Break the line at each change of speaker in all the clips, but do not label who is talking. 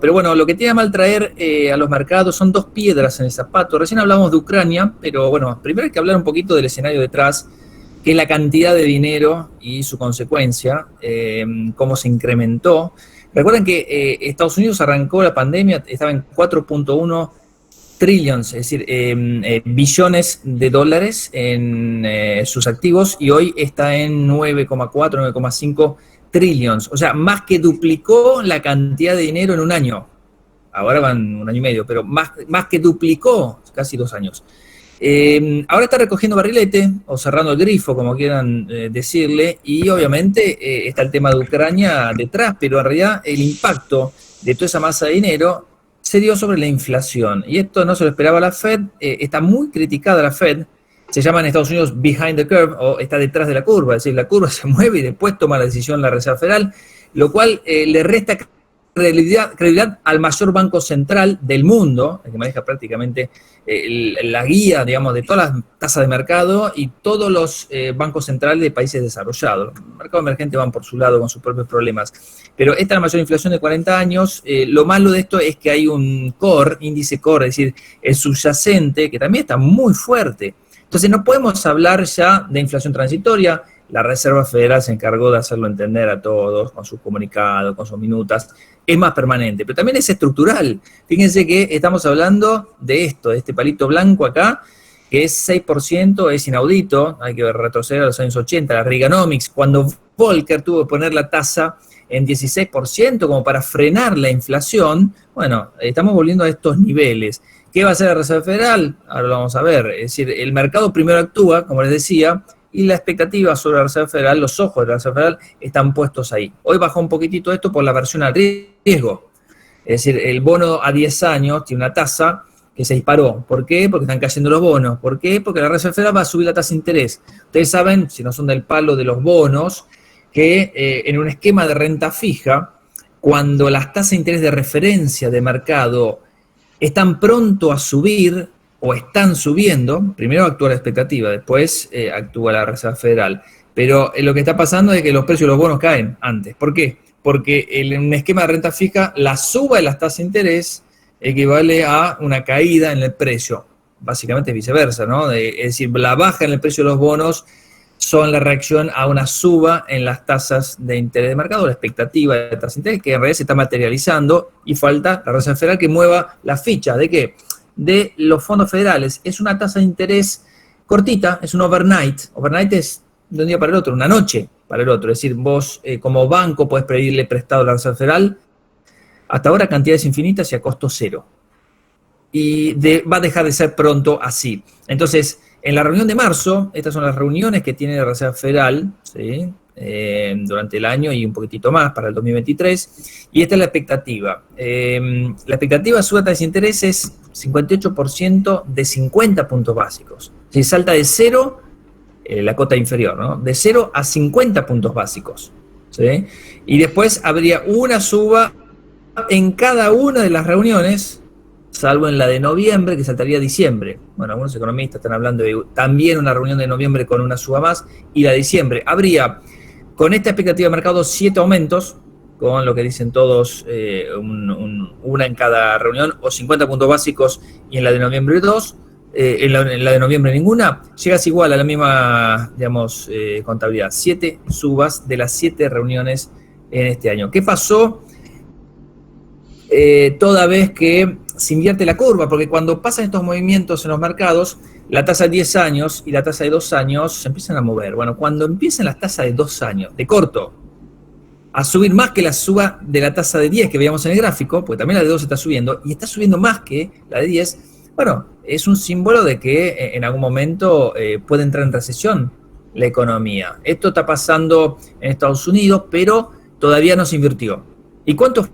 Pero bueno, lo que tiene a mal traer a los mercados son dos piedras en el zapato. Recién hablamos de Ucrania, pero bueno, primero hay que hablar un poquito del escenario detrás, que es la cantidad de dinero y su consecuencia, cómo se incrementó. Recuerden que Estados Unidos arrancó la pandemia, estaba en 4.1 trillions, es decir, billones de dólares en sus activos, y hoy está en 9,4, 9,5 trillions. O sea, más que duplicó la cantidad de dinero en un año. Ahora van un año y medio, pero más que duplicó, casi 2 años. Ahora está recogiendo barrilete, o cerrando el grifo, como quieran decirle, y obviamente está el tema de Ucrania detrás, pero en realidad el impacto de toda esa masa de dinero se dio sobre la inflación. Y esto no se lo esperaba la Fed, está muy criticada la Fed, se llama en Estados Unidos behind the curve, o está detrás de la curva, es decir, la curva se mueve y después toma la decisión la Reserva Federal, lo cual le resta credibilidad al mayor banco central del mundo, el que maneja prácticamente la guía, digamos, de todas las tasas de mercado y todos los bancos centrales de países desarrollados. Los mercados emergentes van por su lado con sus propios problemas. Pero esta es la mayor inflación de 40 años. Lo malo de esto es que hay un core, índice core, es decir, el subyacente, que también está muy fuerte. Entonces no podemos hablar ya de inflación transitoria. La Reserva Federal se encargó de hacerlo entender a todos con sus comunicados, con sus minutas. Es más permanente, pero también es estructural. Fíjense que estamos hablando de esto, de este palito blanco acá, que es 6%, es inaudito, hay que retroceder a los años 80, la Reaganomics, cuando Volcker tuvo que poner la tasa en 16% como para frenar la inflación. Bueno, estamos volviendo a estos niveles. ¿Qué va a hacer la Reserva Federal? Ahora lo vamos a ver. Es decir, el mercado primero actúa, como les decía, y la expectativa sobre la Reserva Federal, los ojos de la Reserva Federal están puestos ahí. Hoy bajó un poquitito esto por la aversión al riesgo. Es decir, el bono a 10 años tiene una tasa que se disparó. ¿Por qué? Porque están cayendo los bonos. ¿Por qué? Porque la Reserva Federal va a subir la tasa de interés. Ustedes saben, si no son del palo de los bonos, que en un esquema de renta fija, cuando las tasas de interés de referencia de mercado están pronto a subir o están subiendo, primero actúa la expectativa, después actúa la Reserva Federal. Pero lo que está pasando es que los precios de los bonos caen antes. ¿Por qué? Porque en un esquema de renta fija, la suba de las tasas de interés equivale a una caída en el precio. Básicamente es viceversa, ¿no? Es decir, la baja en el precio de los bonos son la reacción a una suba en las tasas de interés de mercado, la expectativa de tasas de interés, que en realidad se está materializando, y falta la Reserva Federal que mueva la ficha. ¿De qué? De los fondos federales. Es una tasa de interés cortita, es un overnight. Overnight es de un día para el otro, una noche para el otro. Es decir, vos como banco podés pedirle prestado a la Reserva Federal hasta ahora cantidades infinitas y a costo cero. Y va a dejar de ser pronto así. Entonces, en la reunión de marzo, estas son las reuniones que tiene la Reserva Federal, ¿sí? Durante el año y un poquitito más para el 2023, y esta es la expectativa. La expectativa de suba de tasas de interés es 58% de 50 puntos básicos. Si salta de 0, la cota inferior, ¿no? De 0 a 50 puntos básicos, ¿sí? Y después habría una suba en cada una de las reuniones, salvo en la de noviembre, que saltaría a diciembre. Bueno, algunos economistas están hablando de también una reunión de noviembre con una suba más, y la de diciembre. Habría, con esta expectativa de mercado, 7 aumentos, con lo que dicen todos, una en cada reunión, o 50 puntos básicos, y en la de noviembre 2, en la de noviembre ninguna. Llegas igual a la misma, digamos, contabilidad. 7 subas de las 7 reuniones en este año. ¿Qué pasó? Toda vez que se invierte la curva, porque cuando pasan estos movimientos en los mercados, la tasa de 10 años y la tasa de 2 años se empiezan a mover. Bueno, cuando empiezan las tasas de 2 años, de corto, a subir más que la suba de la tasa de 10 que veíamos en el gráfico, porque también la de 2 está subiendo, y está subiendo más que la de 10, bueno, es un símbolo de que en algún momento puede entrar en recesión la economía. Esto está pasando en Estados Unidos, pero todavía no se invirtió. ¿Y cuánto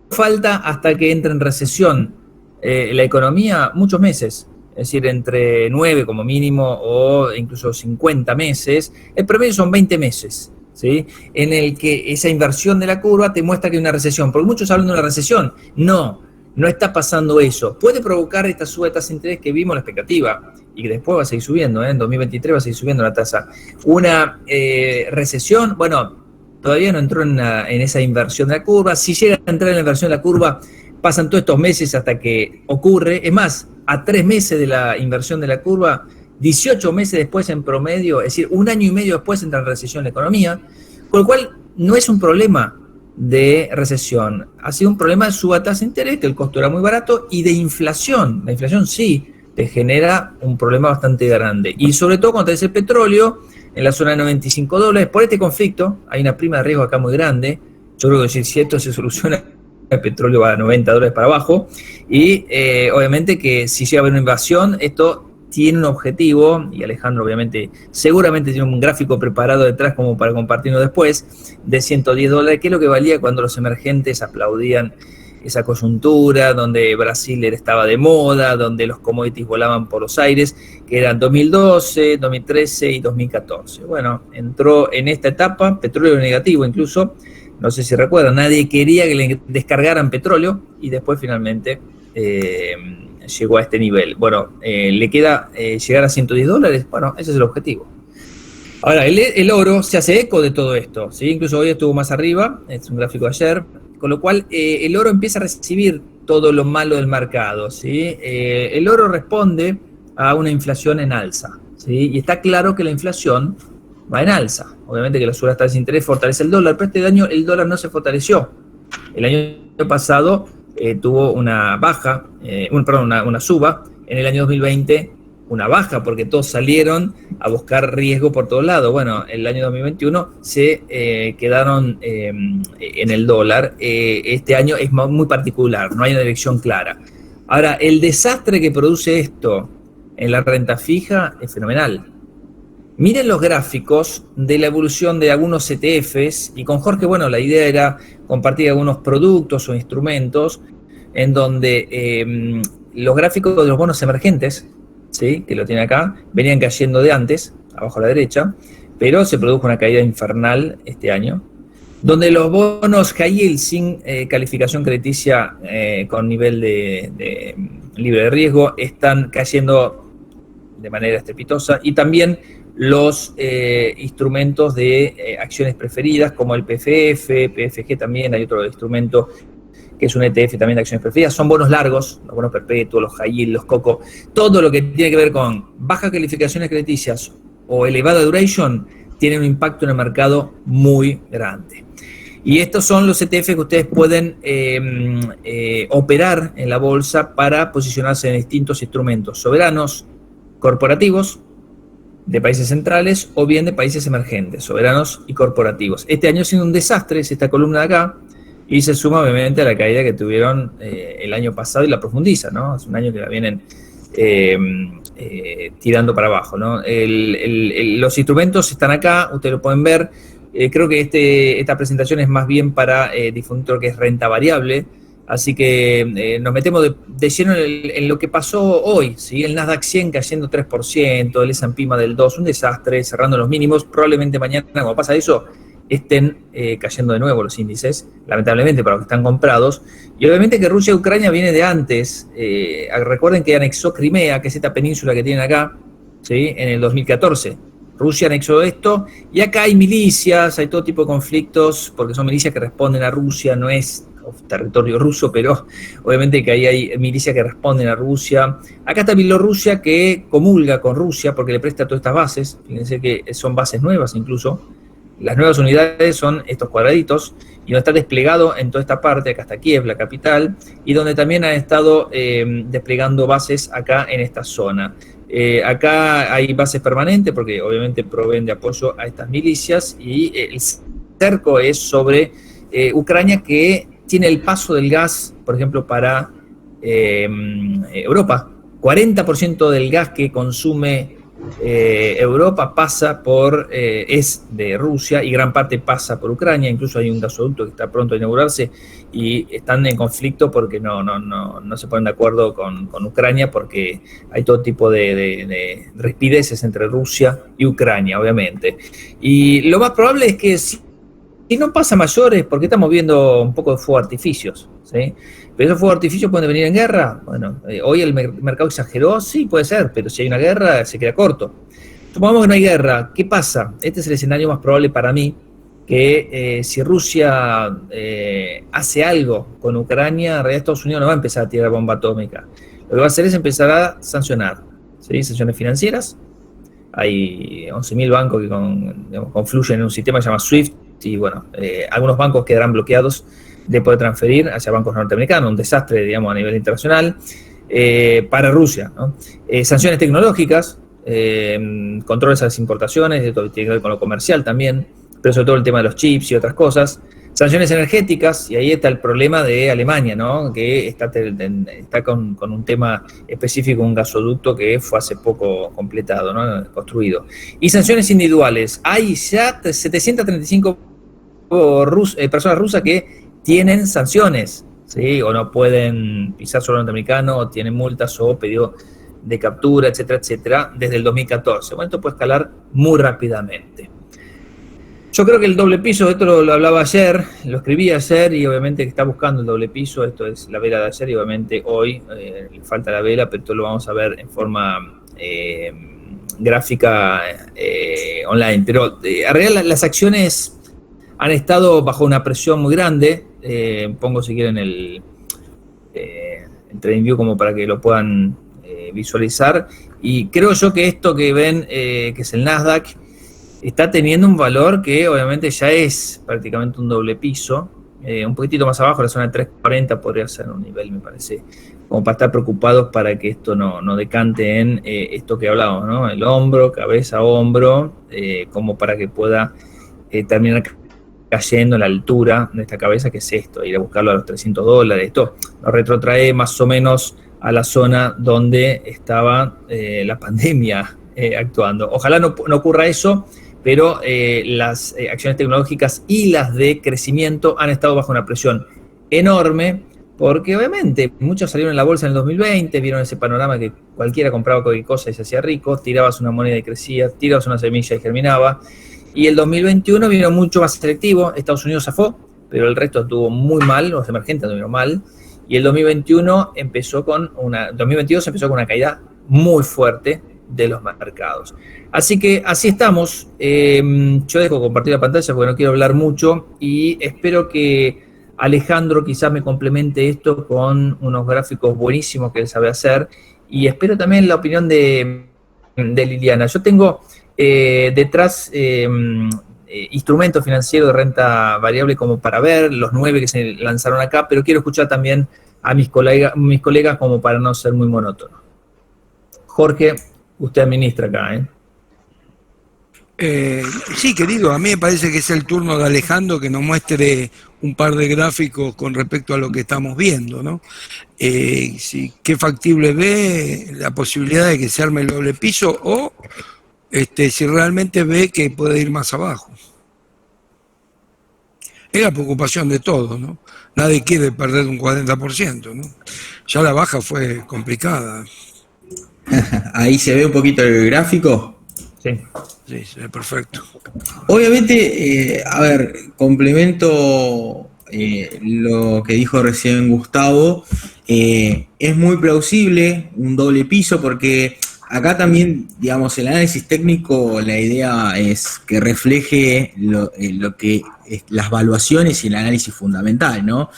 falta hasta que entre en recesión la economía? Muchos meses, es decir, entre 9 como mínimo o incluso 50 meses. El promedio son 20 meses, ¿sí? En el que esa inversión de la curva te muestra que hay una recesión, porque muchos hablan de una recesión. No está pasando eso. Puede provocar esta suba de tasa de interés que vimos, la expectativa, y que después va a seguir subiendo, en 2023 va a seguir subiendo la tasa. Una recesión, bueno, todavía no entró en esa inversión de la curva. Si llega a entrar en la inversión de la curva, pasan todos estos meses hasta que ocurre. Es más, a 3 meses de la inversión de la curva, 18 meses después en promedio, es decir, 1 año y medio después entra en recesión la economía, con lo cual no es un problema de recesión, ha sido un problema de suba tasa de interés, que el costo era muy barato, y de inflación. La inflación sí te genera un problema bastante grande. Y sobre todo cuando tenés el petróleo en la zona de $95, por este conflicto, hay una prima de riesgo acá muy grande. Yo creo que si esto se soluciona, el petróleo va a $90 para abajo. Y obviamente que si llega a haber una invasión, esto tiene un objetivo, y Alejandro obviamente seguramente tiene un gráfico preparado detrás como para compartirlo después, de $110, que es lo que valía cuando los emergentes aplaudían esa coyuntura, donde Brasil estaba de moda, donde los commodities volaban por los aires, que eran 2012, 2013 y 2014. Bueno, entró en esta etapa, petróleo negativo incluso, no sé si recuerdan, nadie quería que le descargaran petróleo, y después finalmente llegó a este nivel. Bueno, le queda llegar a $110, bueno, ese es el objetivo. Ahora, el oro se hace eco de todo esto, ¿sí? Incluso hoy estuvo más arriba, es un gráfico de ayer, con lo cual el oro empieza a recibir todo lo malo del mercado, ¿sí? El oro responde a una inflación en alza, ¿sí? Y está claro que la inflación va en alza. Obviamente que la suba de tasas de interés fortalece el dólar, pero este año el dólar no se fortaleció. El año pasado tuvo una baja, una suba, en el año 2020 una baja, porque todos salieron a buscar riesgo por todos lados. Bueno, el año 2021 se quedaron en el dólar. Este año es muy particular, no hay una dirección clara. Ahora, el desastre que produce esto en la renta fija es fenomenal. Miren los gráficos de la evolución de algunos ETFs, y con Jorge, bueno, la idea era compartir algunos productos o instrumentos en donde los gráficos de los bonos emergentes, ¿sí?, que lo tiene acá, venían cayendo de antes, abajo a la derecha, pero se produjo una caída infernal este año, donde los bonos high yield sin calificación crediticia con nivel de libre de riesgo están cayendo de manera estrepitosa, y también los instrumentos de acciones preferidas, como el PFF, PFG también, hay otro instrumento que es un ETF también de acciones preferidas, son bonos largos, los bonos perpetuos, los high yield, los COCO, todo lo que tiene que ver con bajas calificaciones crediticias o elevada duration, tiene un impacto en el mercado muy grande. Y estos son los ETF que ustedes pueden operar en la bolsa para posicionarse en distintos instrumentos soberanos, corporativos, de países centrales o bien de países emergentes, soberanos y corporativos. Este año ha sido un desastre, es esta columna de acá, y se suma obviamente a la caída que tuvieron el año pasado y la profundiza, ¿no? Es un año que la vienen tirando para abajo, ¿no? Los instrumentos están acá, ustedes lo pueden ver. Creo que esta presentación es más bien para difundir lo que es renta variable, así que nos metemos de lleno en lo que pasó hoy, ¿sí? El Nasdaq 100 cayendo 3%, el S&P más del 2%, un desastre, cerrando los mínimos. Probablemente mañana, cuando pasa eso, estén cayendo de nuevo los índices, lamentablemente para los que están comprados. Y obviamente que Rusia y Ucrania viene de antes. Recuerden que anexó Crimea, que es esta península que tienen acá, ¿sí?, en el 2014. Rusia anexó esto, y acá hay milicias, hay todo tipo de conflictos, porque son milicias que responden a Rusia, no es territorio ruso, pero obviamente que ahí hay milicias que responden a Rusia. Acá está Bielorrusia, que comulga con Rusia porque le presta todas estas bases. Fíjense que son bases nuevas incluso. Las nuevas unidades son estos cuadraditos, y donde está desplegado en toda esta parte, acá está Kiev, la capital, y donde también han estado desplegando bases acá en esta zona. Acá hay bases permanentes porque obviamente proveen de apoyo a estas milicias, y el cerco es sobre Ucrania, que tiene el paso del gas, por ejemplo, para Europa. 40% del gas que consume Europa es de Rusia, y gran parte pasa por Ucrania. Incluso hay un gasoducto que está pronto a inaugurarse, y están en conflicto porque no se ponen de acuerdo con Ucrania, porque hay todo tipo de rispideces entre Rusia y Ucrania, obviamente. Y lo más probable es que si no pasa mayores, porque estamos viendo un poco de fuegos artificios, ¿sí? ¿Pero esos fuegos artificios pueden venir en guerra? Bueno, hoy el mercado exageró, sí, puede ser, pero si hay una guerra se queda corto. Supongamos que no hay guerra, ¿qué pasa? Este es el escenario más probable para mí, que si Rusia hace algo con Ucrania, en realidad Estados Unidos no va a empezar a tirar bomba atómica. Lo que va a hacer es empezar a sancionar, ¿sí? Sanciones financieras. Hay 11.000 bancos que confluyen en un sistema que se llama SWIFT y bueno, algunos bancos quedarán bloqueados de poder transferir hacia bancos norteamericanos, un desastre, digamos, a nivel internacional para Rusia, ¿no? Sanciones tecnológicas, controles a las importaciones, esto tiene que ver con lo comercial también, pero sobre todo el tema de los chips y otras cosas. Sanciones energéticas, y ahí está el problema de Alemania, ¿no? Que está con un tema específico, un gasoducto que fue hace poco completado, ¿no? Construido. Y sanciones individuales. Hay ya 735 personas rusas que tienen sanciones, ¿sí? O no pueden pisar suelo norteamericano, o tienen multas o pedido de captura, etcétera, etcétera, desde el 2014. Bueno, esto puede escalar muy rápidamente. Yo creo que el doble piso, esto lo hablaba ayer, lo escribí ayer y obviamente que está buscando el doble piso, esto es la vela de ayer y obviamente hoy le falta la vela, pero esto lo vamos a ver en forma gráfica online. Pero en realidad las acciones han estado bajo una presión muy grande, pongo si quieren el TradingView como para que lo puedan visualizar, y creo yo que esto que ven, que es el Nasdaq, está teniendo un valor que obviamente ya es prácticamente un doble piso, un poquitito más abajo, la zona de 340 podría ser un nivel, me parece, como para estar preocupados para que esto no decante en esto que hablábamos, ¿no? El hombro, cabeza, hombro, como para que pueda terminar cayendo en la altura de esta cabeza, que es esto, ir a buscarlo a los $300, esto nos retrotrae más o menos a la zona donde estaba la pandemia actuando. Ojalá no ocurra eso, pero las acciones tecnológicas y las de crecimiento han estado bajo una presión enorme, porque obviamente muchos salieron en la bolsa en el 2020, vieron ese panorama que cualquiera compraba cualquier cosa y se hacía rico, tirabas una moneda y crecía, tirabas una semilla y germinaba, y el 2021 vino mucho más selectivo, Estados Unidos zafó, pero el resto estuvo muy mal, los emergentes estuvieron mal, y el 2022 empezó con una caída muy fuerte de los mercados. Así que así estamos. Yo dejo compartir la pantalla porque no quiero hablar mucho y espero que Alejandro quizás me complemente esto con unos gráficos buenísimos que él sabe hacer, y espero también la opinión de Liliana. Yo tengo detrás instrumentos financieros de renta variable como para ver los 9 que se lanzaron acá, pero quiero escuchar también a mis colegas como para no ser muy monótono. Jorge, usted administra acá, ¿eh?
Sí, querido, a mí me parece que es el turno de Alejandro que nos muestre un par de gráficos con respecto a lo que estamos viendo, ¿no? ¿Qué factible ve la posibilidad de que se arme el doble piso o si realmente ve que puede ir más abajo? Es la preocupación de todos, ¿no? Nadie quiere perder un 40%, ¿no? Ya la baja fue complicada.
Ahí se ve un poquito el gráfico.
Sí.
Sí, perfecto.
Obviamente, a ver, complemento lo que dijo recién Gustavo. Es muy plausible un doble piso porque acá también, digamos, el análisis técnico, la idea es que refleje lo que es las valuaciones y el análisis fundamental, ¿no?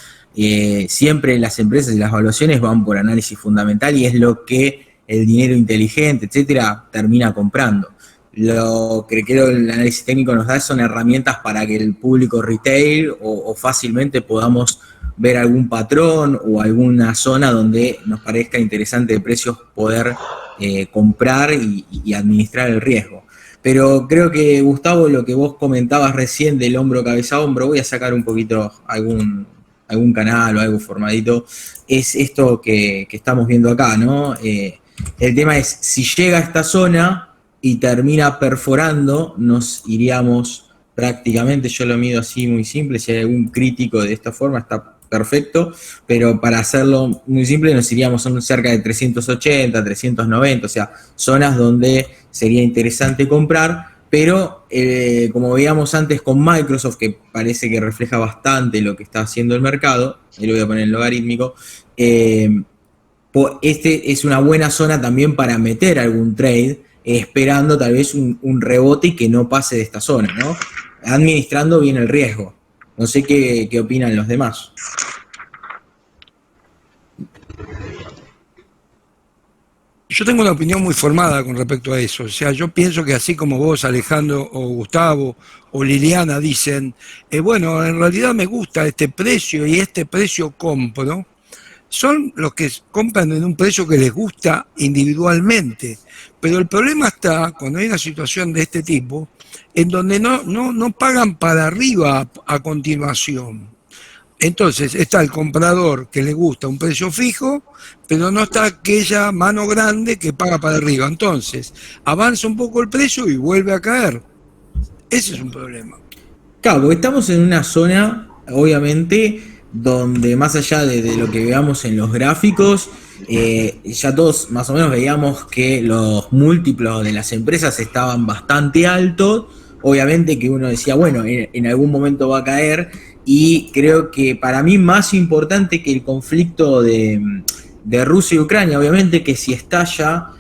Siempre las empresas y las valuaciones van por análisis fundamental y es lo que el dinero inteligente, etcétera, termina comprando. Lo que creo el análisis técnico nos da son herramientas para que el público retail o fácilmente podamos ver algún patrón o alguna zona donde nos parezca interesante de precios poder comprar y administrar el riesgo. Pero creo que, Gustavo, lo que vos comentabas recién del hombro, cabeza, hombro, voy a sacar un poquito algún canal o algo formadito, es esto que estamos viendo acá, ¿no? El tema es, si llega a esta zona y termina perforando, nos iríamos prácticamente, yo lo mido así muy simple, si hay algún crítico de esta forma está perfecto, pero para hacerlo muy simple nos iríamos a cerca de 380, 390, o sea, zonas donde sería interesante comprar, pero como veíamos antes con Microsoft, que parece que refleja bastante lo que está haciendo el mercado, ahí lo voy a poner en logarítmico, este es una buena zona también para meter algún trade, esperando tal vez un rebote y que no pase de esta zona, ¿no? administrando bien el riesgo. No sé qué opinan los demás.
Yo tengo una opinión muy formada con respecto a eso. O sea, yo pienso que así como vos, Alejandro, o Gustavo, o Liliana dicen, bueno, en realidad me gusta este precio y este precio compro, son los que compran en un precio que les gusta individualmente. Pero el problema está cuando hay una situación de este tipo, en donde no pagan para arriba a continuación. Entonces está el comprador que le gusta un precio fijo, pero no está aquella mano grande que paga para arriba. Entonces avanza un poco el precio y vuelve a caer. Ese es un problema.
Claro, porque estamos en una zona, obviamente, donde más allá de lo que veamos en los gráficos, ya todos más o menos veíamos que los múltiplos de las empresas estaban bastante altos. Obviamente que uno decía, bueno, en algún momento va a caer. Y creo que para mí más importante que el conflicto de Rusia y Ucrania, obviamente que si estalla,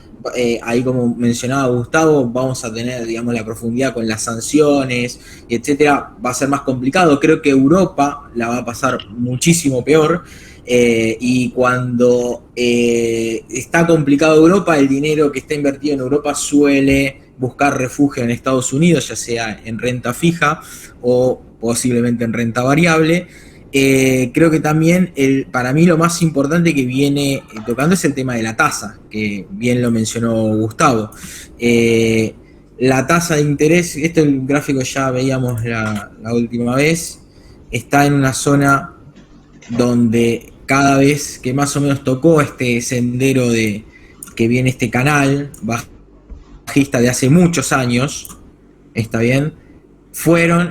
ahí como mencionaba Gustavo, vamos a tener, digamos, la profundidad con las sanciones, etcétera, va a ser más complicado. Creo que Europa la va a pasar muchísimo peor. Y cuando está complicado Europa, el dinero que está invertido en Europa suele buscar refugio en Estados Unidos, ya sea en renta fija o posiblemente en renta variable. Creo que también para mí lo más importante que viene tocando es el tema de la tasa, que bien lo mencionó Gustavo. La tasa de interés, esto en el gráfico ya veíamos la última vez, está en una zona donde cada vez que más o menos tocó este sendero que viene este canal bajista de hace muchos años, ¿está bien?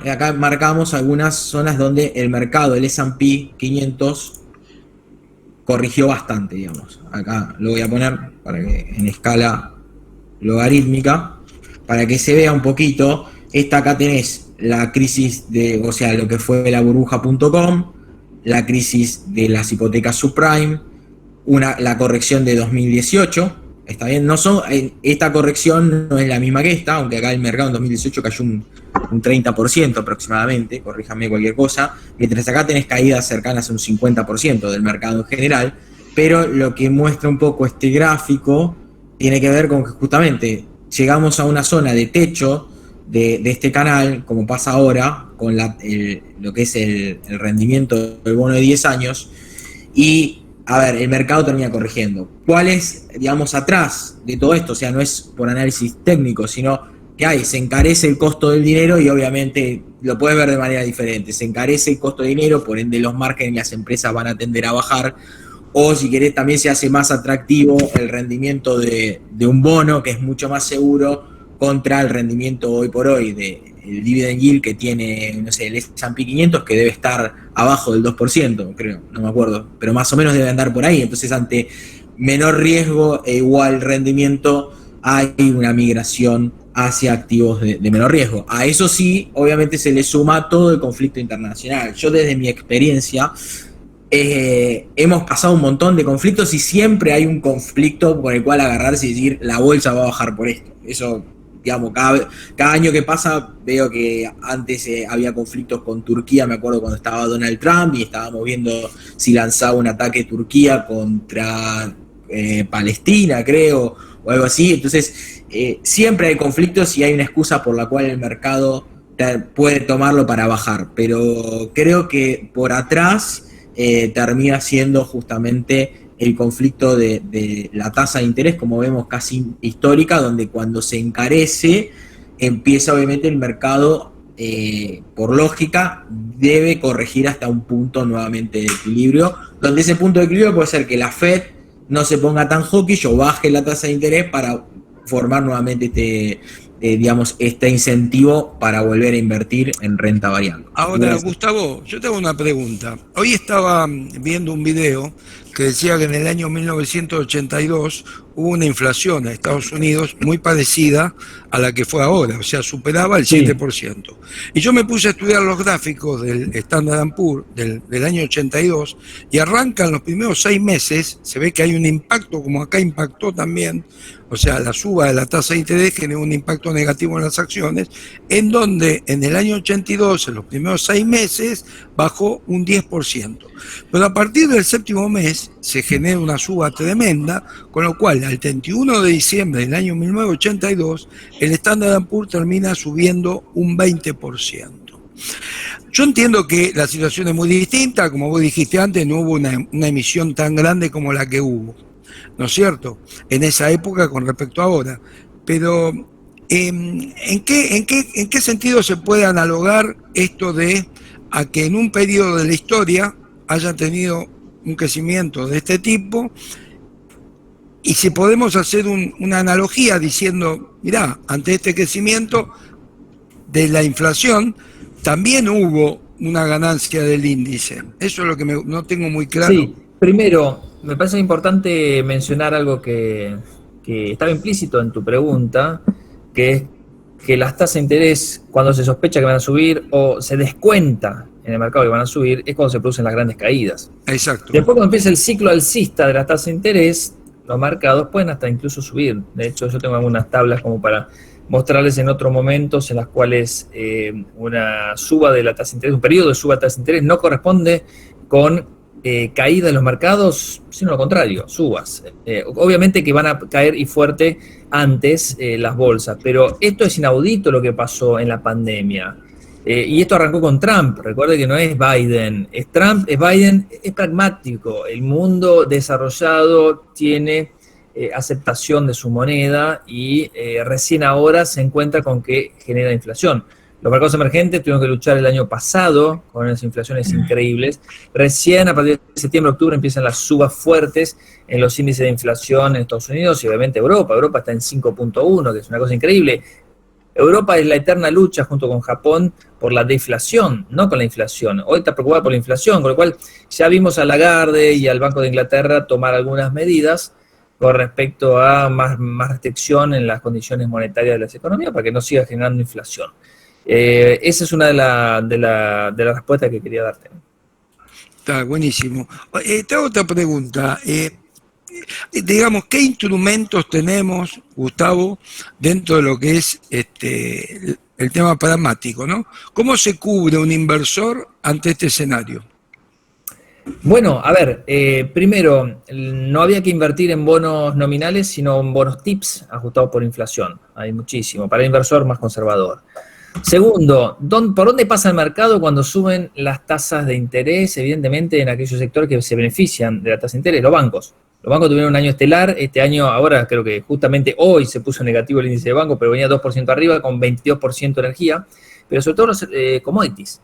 Acá marcamos algunas zonas donde el mercado, el S&P 500, corrigió bastante, digamos. Acá lo voy a poner para que en escala logarítmica, para que se vea un poquito. Acá tenés la crisis o sea, lo que fue la burbuja.com, la crisis de las hipotecas subprime, la corrección de 2018. Está bien, esta corrección no es la misma que esta, aunque acá el mercado en 2018 cayó un 30% aproximadamente, corríjame cualquier cosa, mientras acá tenés caídas cercanas a un 50% del mercado en general, pero lo que muestra un poco este gráfico tiene que ver con que justamente llegamos a una zona de techo de este canal, como pasa ahora, con lo que es el rendimiento del bono de 10 años, y a ver, el mercado termina corrigiendo. ¿Cuál es, digamos, atrás de todo esto? O sea, no es por análisis técnico, sino que se encarece el costo del dinero y obviamente lo puedes ver de manera diferente. Se encarece el costo de dinero, por ende los márgenes y las empresas van a tender a bajar. O si querés, también se hace más atractivo el rendimiento de un bono, que es mucho más seguro, contra el rendimiento hoy por hoy del dividend yield que tiene, no sé, el S&P 500, que debe estar abajo del 2%, creo, no me acuerdo, pero más o menos debe andar por ahí. Entonces, ante menor riesgo e igual rendimiento, hay una migración hacia activos de menor riesgo. A eso sí, obviamente se le suma todo el conflicto internacional. Yo desde mi experiencia hemos pasado un montón de conflictos y siempre hay un conflicto por el cual agarrarse y decir la bolsa va a bajar por esto. Eso, digamos, cada año que pasa veo que antes había conflictos con Turquía, me acuerdo cuando estaba Donald Trump y estábamos viendo si lanzaba un ataque Turquía contra Palestina, creo, o algo así. Entonces, siempre hay conflictos y hay una excusa por la cual el mercado puede tomarlo para bajar, pero creo que por atrás termina siendo justamente el conflicto de la tasa de interés, como vemos, casi histórica, donde cuando se encarece empieza obviamente el mercado, por lógica, debe corregir hasta un punto nuevamente de equilibrio, donde ese punto de equilibrio puede ser que la Fed no se ponga tan hawkish o baje la tasa de interés para formar nuevamente este incentivo para volver a invertir en renta variable.
Ahora, Gustavo, yo te hago una pregunta. Hoy estaba viendo un video que decía que en el año 1982 hubo una inflación en Estados Unidos muy parecida a la que fue ahora, o sea, superaba el 7%. Y yo me puse a estudiar los gráficos del Standard & Poor's del año 82 y arrancan los primeros 6 meses, se ve que hay un impacto, como acá impactó también, o sea, la suba de la tasa de interés generó un impacto negativo en las acciones, en donde en el año 82, en los primeros 6 meses, bajó un 10%. Pero a partir del séptimo mes se genera una suba tremenda, con lo cual al 31 de diciembre del año 1982, el Standard & Poor's termina subiendo un 20%. Yo entiendo que la situación es muy distinta, como vos dijiste antes, no hubo una emisión tan grande como la que hubo, ¿no es cierto?, en esa época con respecto a ahora. Pero, ¿en qué sentido se puede analogar esto de a que en un periodo de la historia haya tenido un crecimiento de este tipo? Y si podemos hacer una analogía diciendo, mirá, ante este crecimiento de la inflación, también hubo una ganancia del índice. Eso es lo que no tengo muy claro.
Sí, primero, me parece importante mencionar algo que estaba implícito en tu pregunta, que es que las tasas de interés, cuando se sospecha que van a subir o se descuenta en el mercado que van a subir, es cuando se producen las grandes caídas.
Exacto.
Después, cuando empieza el ciclo alcista de las tasas de interés, los mercados pueden hasta incluso subir. De hecho, yo tengo algunas tablas como para mostrarles en otros momentos en las cuales una suba de la tasa de interés, un periodo de suba de tasa de interés no corresponde con caída de los mercados, sino lo contrario, subas. Obviamente que van a caer y fuerte antes las bolsas, pero esto es inaudito lo que pasó en la pandemia. Y esto arrancó con Trump. Recuerde que no es Biden, es Trump, es Biden, es pragmático. El mundo desarrollado tiene aceptación de su moneda y recién ahora se encuentra con que genera inflación. Los mercados emergentes tuvieron que luchar el año pasado con unas inflaciones increíbles. Recién a partir de septiembre, octubre empiezan las subas fuertes en los índices de inflación en Estados Unidos y obviamente Europa. Europa está en 5.1, que es una cosa increíble. Europa es la eterna lucha junto con Japón por la deflación, no con la inflación. Hoy está preocupada por la inflación, con lo cual ya vimos a Lagarde y al Banco de Inglaterra tomar algunas medidas con respecto a más restricción en las condiciones monetarias de las economías para que no siga generando inflación. Esa es una de las respuestas que quería darte.
Está buenísimo. Te hago otra pregunta. Digamos, ¿qué instrumentos tenemos, Gustavo, dentro de lo que es el tema pragmático, ¿no? ¿Cómo se cubre un inversor ante este escenario?
Bueno, a ver, primero, no había que invertir en bonos nominales, sino en bonos TIPS ajustados por inflación. Hay muchísimo, para el inversor más conservador. Segundo, ¿por dónde pasa el mercado cuando suben las tasas de interés? Evidentemente en aquellos sectores que se benefician de la tasa de interés, los bancos. Los bancos tuvieron un año estelar, este año, ahora creo que justamente hoy se puso negativo el índice de banco, pero venía 2% arriba con 22% de energía, pero sobre todo los commodities.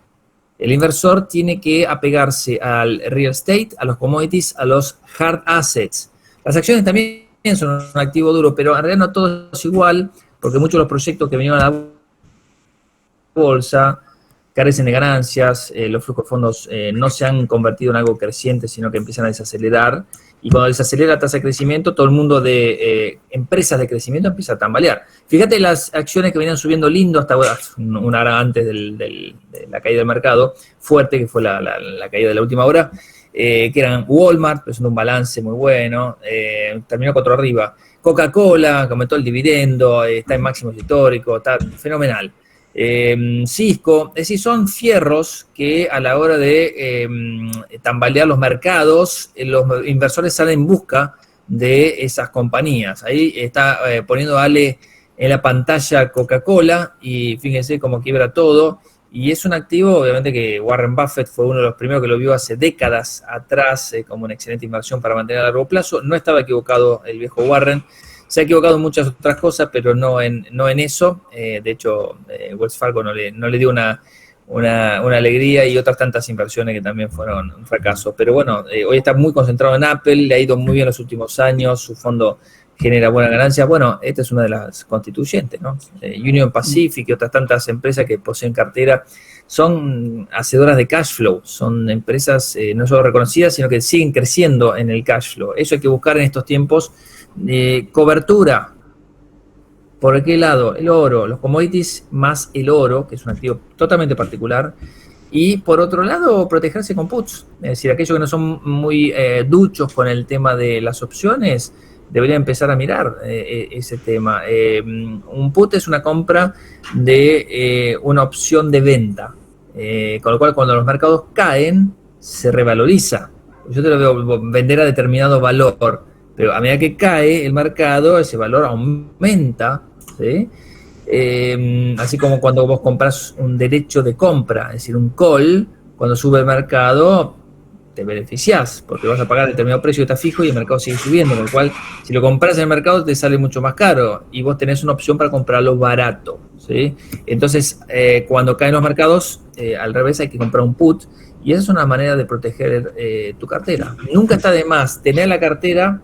El inversor tiene que apegarse al real estate, a los commodities, a los hard assets. Las acciones también son un activo duro, pero en realidad no todo es igual, porque muchos de los proyectos que vinieron a la bolsa carecen de ganancias, los flujos de fondos no se han convertido en algo creciente, sino que empiezan a desacelerar. Y cuando desacelera la tasa de crecimiento, todo el mundo de empresas de crecimiento empieza a tambalear. Fíjate las acciones que venían subiendo lindo hasta una hora antes de la caída del mercado, fuerte, que fue la caída de la última hora, que eran Walmart, presentó un balance muy bueno, terminó 4 arriba. Coca-Cola, que aumentó el dividendo, está en máximos históricos, está fenomenal. Cisco, es decir, son fierros que a la hora de tambalear los mercados, los inversores salen en busca de esas compañías. Ahí está poniendo Ale en la pantalla Coca-Cola y fíjense cómo quiebra todo. Y es un activo, obviamente, que Warren Buffett fue uno de los primeros que lo vio hace décadas atrás como una excelente inversión para mantener a largo plazo. No estaba equivocado el viejo Warren. Se ha equivocado en muchas otras cosas, pero no en eso. De hecho, Wells Fargo no le dio una alegría y otras tantas inversiones que también fueron un fracaso. Pero bueno, hoy está muy concentrado en Apple, le ha ido muy bien los últimos años, su fondo genera buena ganancia. Bueno, esta es una de las constituyentes, ¿no? Union Pacific y otras tantas empresas que poseen cartera son hacedoras de cash flow, son empresas no solo reconocidas, sino que siguen creciendo en el cash flow. Eso hay que buscar en estos tiempos. Cobertura. ¿Por qué lado? El oro, los commodities más el oro, que es un activo totalmente particular. Y por otro lado, protegerse con puts. Es decir, aquellos que no son muy duchos con el tema de las opciones, deberían empezar a mirar ese tema. Un put es una compra de una opción de venta. Con lo cual, cuando los mercados caen, se revaloriza. Yo te lo veo vender a determinado valor, pero a medida que cae el mercado, ese valor aumenta, ¿sí? Así como cuando vos compras un derecho de compra, es decir, un call, cuando sube el mercado, te beneficiás, porque vas a pagar determinado precio que está fijo y el mercado sigue subiendo, con lo cual, si lo compras en el mercado, te sale mucho más caro, y vos tenés una opción para comprarlo barato, ¿sí? Entonces, cuando caen los mercados, al revés, hay que comprar un put, y esa es una manera de proteger tu cartera. Nunca está de más tener la cartera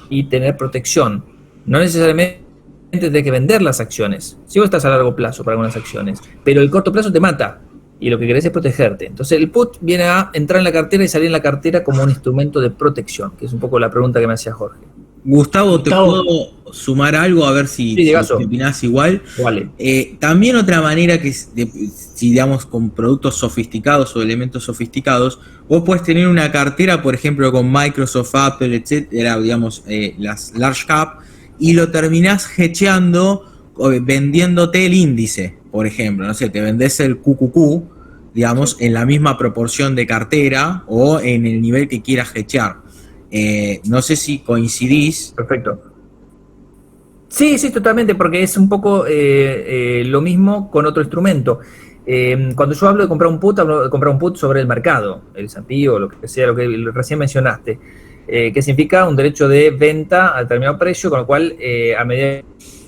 y tener protección. No necesariamente tenés que vender las acciones. Si vos estás a largo plazo para algunas acciones, pero el corto plazo te mata y lo que querés es protegerte. Entonces el put viene a entrar en la cartera y salir en la cartera como un instrumento de protección, que es un poco la pregunta que me hacía Jorge.
Gustavo, ¿te puedo sumar algo a ver si opinás igual?
Vale.
También otra manera que, si digamos con productos sofisticados o elementos sofisticados, vos puedes tener una cartera, por ejemplo, con Microsoft, Apple, etcétera, digamos, las large cap, y lo terminás hedgeando, vendiéndote el índice, por ejemplo, no sé, te vendés el QQQ, digamos, en la misma proporción de cartera o en el nivel que quieras hedgear. No sé si coincidís.
Perfecto. Sí, totalmente, porque es un poco lo mismo con otro instrumento. Cuando yo hablo de comprar un put, hablo de comprar un put sobre el mercado, el S&P o lo que sea, lo que recién mencionaste, que significa un derecho de venta a determinado precio, con lo cual a medida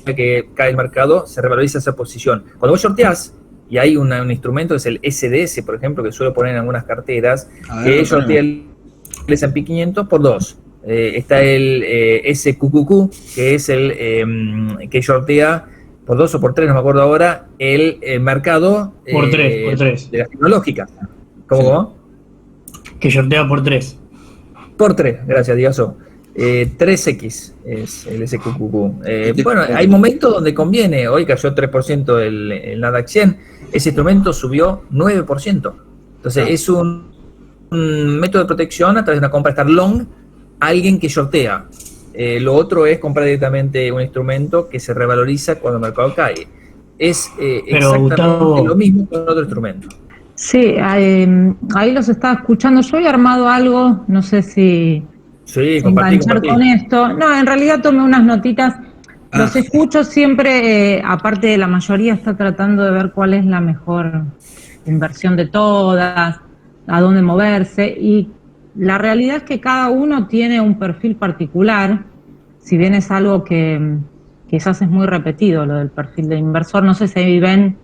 que cae el mercado se revaloriza esa posición. Cuando vos shorteás, y hay un instrumento, es el SDS, por ejemplo, que suelo poner en algunas carteras, que shortea el S&P 500 por 2. Está el SQQQ, que es el que shortea por 2 o por 3, no me acuerdo ahora, el mercado
por 3
de las tecnológicas. ¿Cómo?
Que shortea por 3.
Por 3, gracias, Diaso. 3X es el SQQQ. Bueno, hay momentos donde conviene. Hoy cayó 3% el Nasdaq 100. Ese instrumento subió 9%. Entonces es un método de protección a través de una compra, estar long a alguien que shortea. Lo otro es comprar directamente un instrumento que se revaloriza cuando el mercado cae. Es exactamente Gustavo, lo mismo con otro instrumento.
Sí, ahí los estaba escuchando. Yo he armado algo, no sé si enganchar con esto. No, en realidad tomé unas notitas. Los escucho siempre, aparte de la mayoría, está tratando de ver cuál es la mejor inversión de todas, a dónde moverse, y la realidad es que cada uno tiene un perfil particular, si bien es algo que quizás es muy repetido, lo del perfil de inversor. No sé si ahí ven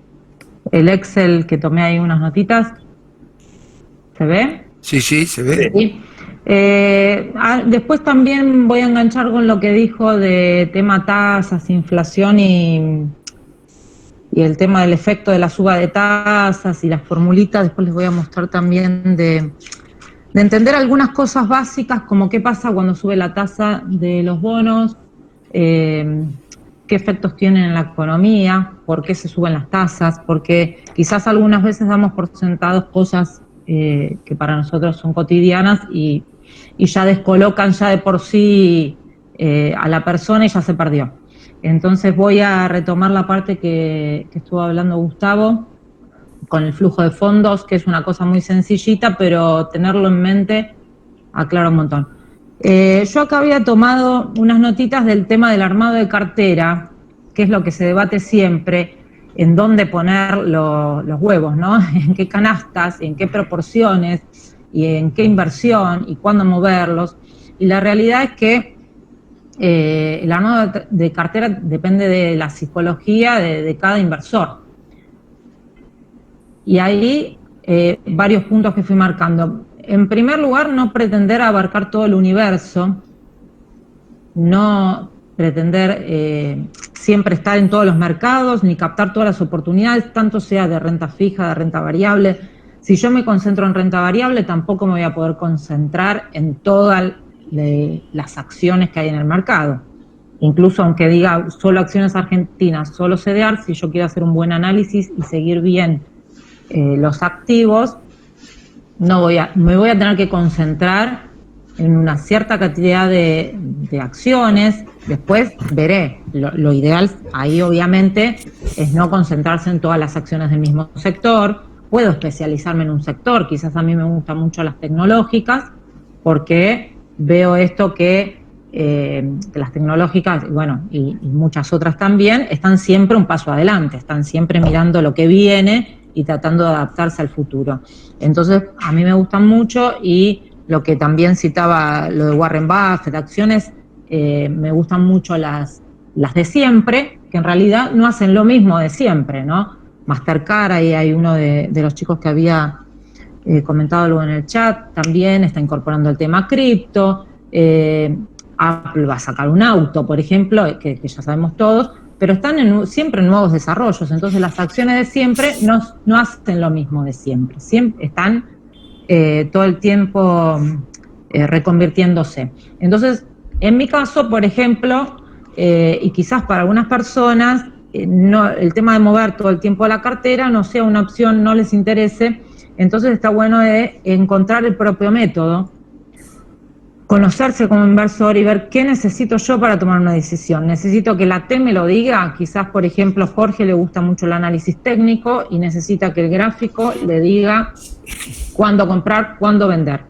el Excel que tomé ahí unas notitas. ¿Se ve?
Sí, se ve.
Sí. Después también voy a enganchar con lo que dijo de tema tasas, inflación y el tema del efecto de la suba de tasas y las formulitas. Después les voy a mostrar también de entender algunas cosas básicas, como qué pasa cuando sube la tasa de los bonos, qué efectos tienen en la economía, por qué se suben las tasas, porque quizás algunas veces damos por sentados cosas que para nosotros son cotidianas y ya descolocan ya de por sí a la persona y ya se perdió. Entonces voy a retomar la parte que estuvo hablando Gustavo con el flujo de fondos, que es una cosa muy sencillita, pero tenerlo en mente aclara un montón. Yo acá había tomado unas notitas del tema del armado de cartera, que es lo que se debate siempre, en dónde poner los huevos, ¿no? En qué canastas, en qué proporciones, y en qué inversión, y cuándo moverlos. Y la realidad es que el armado de cartera depende de la psicología de cada inversor. Y ahí varios puntos que fui marcando. En primer lugar, no pretender abarcar todo el universo, no pretender siempre estar en todos los mercados, ni captar todas las oportunidades, tanto sea de renta fija, de renta variable. Si yo me concentro en renta variable, tampoco me voy a poder concentrar en todas las acciones que hay en el mercado. Incluso aunque diga solo acciones argentinas, solo CDR, si yo quiero hacer un buen análisis y seguir bien los activos, me voy a tener que concentrar en una cierta cantidad de acciones. Después veré. Lo ideal ahí obviamente es no concentrarse en todas las acciones del mismo sector. Puedo especializarme en un sector, quizás a mí me gustan mucho las tecnológicas, porque veo esto que las tecnológicas, bueno, y muchas otras también, están siempre un paso adelante, están siempre mirando lo que viene y tratando de adaptarse al futuro. Entonces, a mí me gustan mucho, y lo que también citaba, lo de Warren Buffett, acciones, me gustan mucho las de siempre, que en realidad no hacen lo mismo de siempre, ¿no? Mastercard, ahí hay uno de los chicos que había comentado algo en el chat, también está incorporando el tema cripto. Apple va a sacar un auto, por ejemplo, que ya sabemos todos, pero están siempre en nuevos desarrollos. Entonces las acciones de siempre no hacen lo mismo de siempre, están todo el tiempo reconvirtiéndose. Entonces, en mi caso, por ejemplo, y quizás para algunas personas, el tema de mover todo el tiempo la cartera no sea una opción, no les interese. Entonces está bueno de encontrar el propio método, conocerse como inversor y ver qué necesito yo para tomar una decisión. Necesito que la T me lo diga. Quizás, por ejemplo, Jorge le gusta mucho el análisis técnico y necesita que el gráfico le diga cuándo comprar, cuándo vender.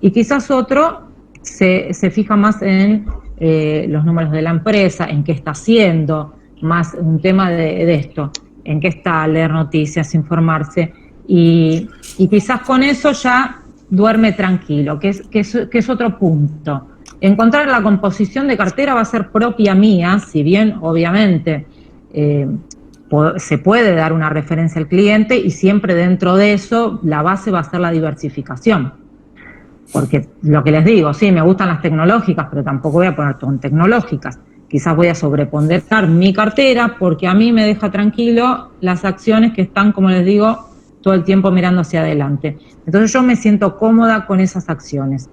Y quizás otro se fija más en los números de la empresa, en qué está haciendo, más un tema de esto, en qué está, leer noticias, informarse. Y quizás con eso ya duerme tranquilo, que es otro punto. Encontrar la composición de cartera va a ser propia mía, si bien obviamente se puede dar una referencia al cliente, y siempre dentro de eso la base va a ser la diversificación. Porque lo que les digo, sí, me gustan las tecnológicas, pero tampoco voy a poner todo en tecnológicas. Quizás voy a sobreponderar mi cartera porque a mí me deja tranquilo las acciones que están, como les digo, todo el tiempo mirando hacia adelante. Entonces yo me siento cómoda con esas acciones.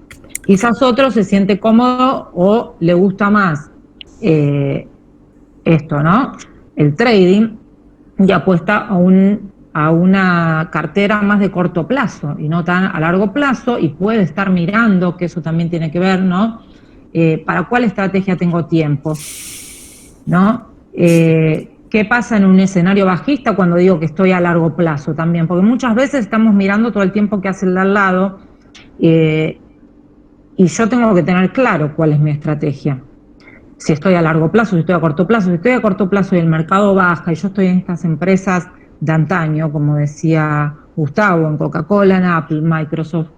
Quizás otro se siente cómodo o le gusta más esto, ¿no? El trading, y apuesta a una cartera más de corto plazo y no tan a largo plazo, y puede estar mirando, que eso también tiene que ver, ¿no? ¿Para cuál estrategia tengo tiempo? ¿No? ¿Qué pasa en un escenario bajista cuando digo que estoy a largo plazo también? Porque muchas veces estamos mirando todo el tiempo que hace el de al lado, y yo tengo que tener claro cuál es mi estrategia. Si estoy a largo plazo, si estoy a corto plazo. Si estoy a corto plazo y el mercado baja y yo estoy en estas empresas de antaño, como decía Gustavo, en Coca-Cola, en Apple, Microsoft,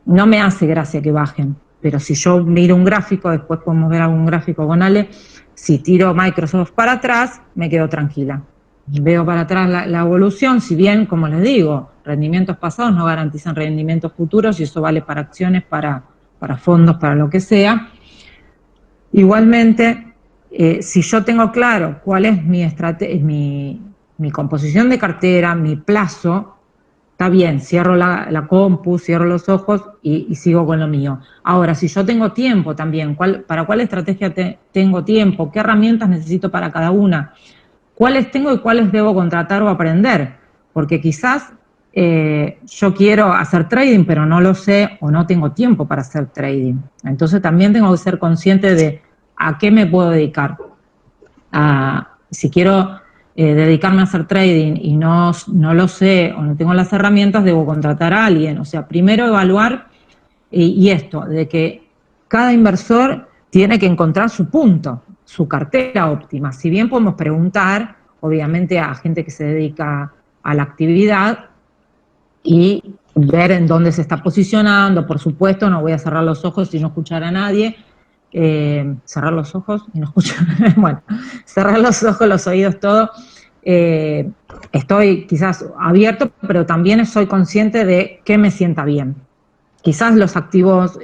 no me hace gracia que bajen. Pero si yo miro un gráfico, después podemos ver algún gráfico con Ale, si tiro Microsoft para atrás, me quedo tranquila. Veo para atrás la evolución, si bien, como les digo, rendimientos pasados no garantizan rendimientos futuros, y eso vale para acciones, para fondos, para lo que sea. Igualmente, si yo tengo claro cuál es mi composición de cartera, mi plazo, está bien, cierro la compu, cierro los ojos y sigo con lo mío. Ahora, si yo tengo tiempo también, ¿para cuál estrategia tengo tiempo? ¿Qué herramientas necesito para cada una? ¿Cuáles tengo y cuáles debo contratar o aprender? Porque quizás yo quiero hacer trading, pero no lo sé o no tengo tiempo para hacer trading. Entonces también tengo que ser consciente de a qué me puedo dedicar. Si quiero dedicarme a hacer trading y no lo sé o no tengo las herramientas, debo contratar a alguien. O sea, primero evaluar y esto, de que cada inversor tiene que encontrar su punto, su cartera óptima. Si bien podemos preguntar, obviamente, a gente que se dedica a la actividad y ver en dónde se está posicionando. Por supuesto, no voy a cerrar los ojos y no escuchar a nadie. Cerrar los ojos y no escuchar. Bueno, cerrar los ojos, los oídos, todo. Estoy quizás abierto, pero también soy consciente de qué me sienta bien. Quizás los activos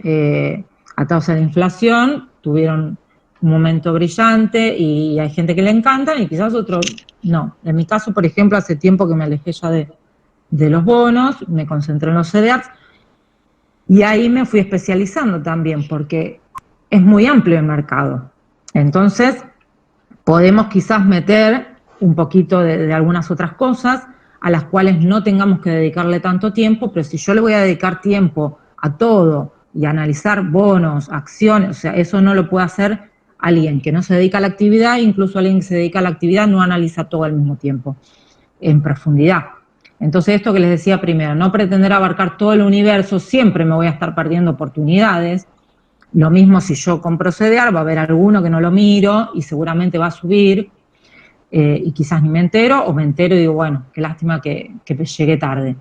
atados a la inflación tuvieron un momento brillante y hay gente que le encanta y quizás otro no. En mi caso, por ejemplo, hace tiempo que me alejé ya de los bonos, me concentré en los CDRs y ahí me fui especializando también porque es muy amplio el mercado. Entonces, podemos quizás meter un poquito de algunas otras cosas a las cuales no tengamos que dedicarle tanto tiempo, pero si yo le voy a dedicar tiempo a todo y a analizar bonos, acciones, o sea, eso no lo puede hacer alguien que no se dedica a la actividad, incluso alguien que se dedica a la actividad no analiza todo al mismo tiempo, en profundidad. Entonces, esto que les decía primero, no pretender abarcar todo el universo, siempre me voy a estar perdiendo oportunidades. Lo mismo si yo compro CDR, va a haber alguno que no lo miro y seguramente va a subir y quizás ni me entero o me entero y digo, bueno, qué lástima que llegué tarde.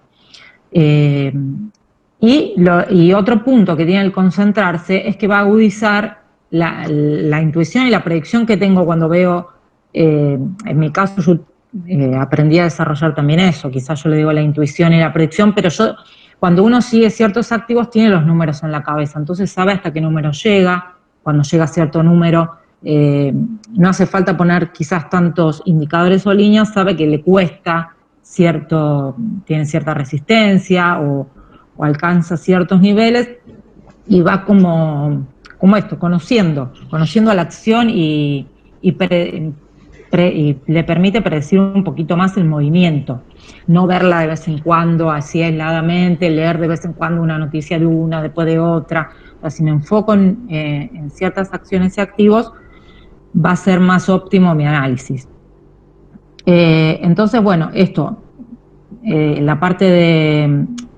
Y otro punto que tiene el concentrarse es que va a agudizar la intuición y la predicción que tengo cuando veo, en mi caso yo aprendí a desarrollar también eso, quizás yo le digo la intuición y la predicción, pero yo cuando uno sigue ciertos activos tiene los números en la cabeza, entonces sabe hasta qué número llega, cuando llega a cierto número no hace falta poner quizás tantos indicadores o líneas, sabe que le cuesta tiene cierta resistencia o alcanza ciertos niveles y va como esto, conociendo a la acción y le permite predecir un poquito más el movimiento, no verla de vez en cuando así aisladamente, leer de vez en cuando una noticia de una, después de otra. O sea, si me enfoco en ciertas acciones y activos, va a ser más óptimo mi análisis. Entonces, bueno, esto, la parte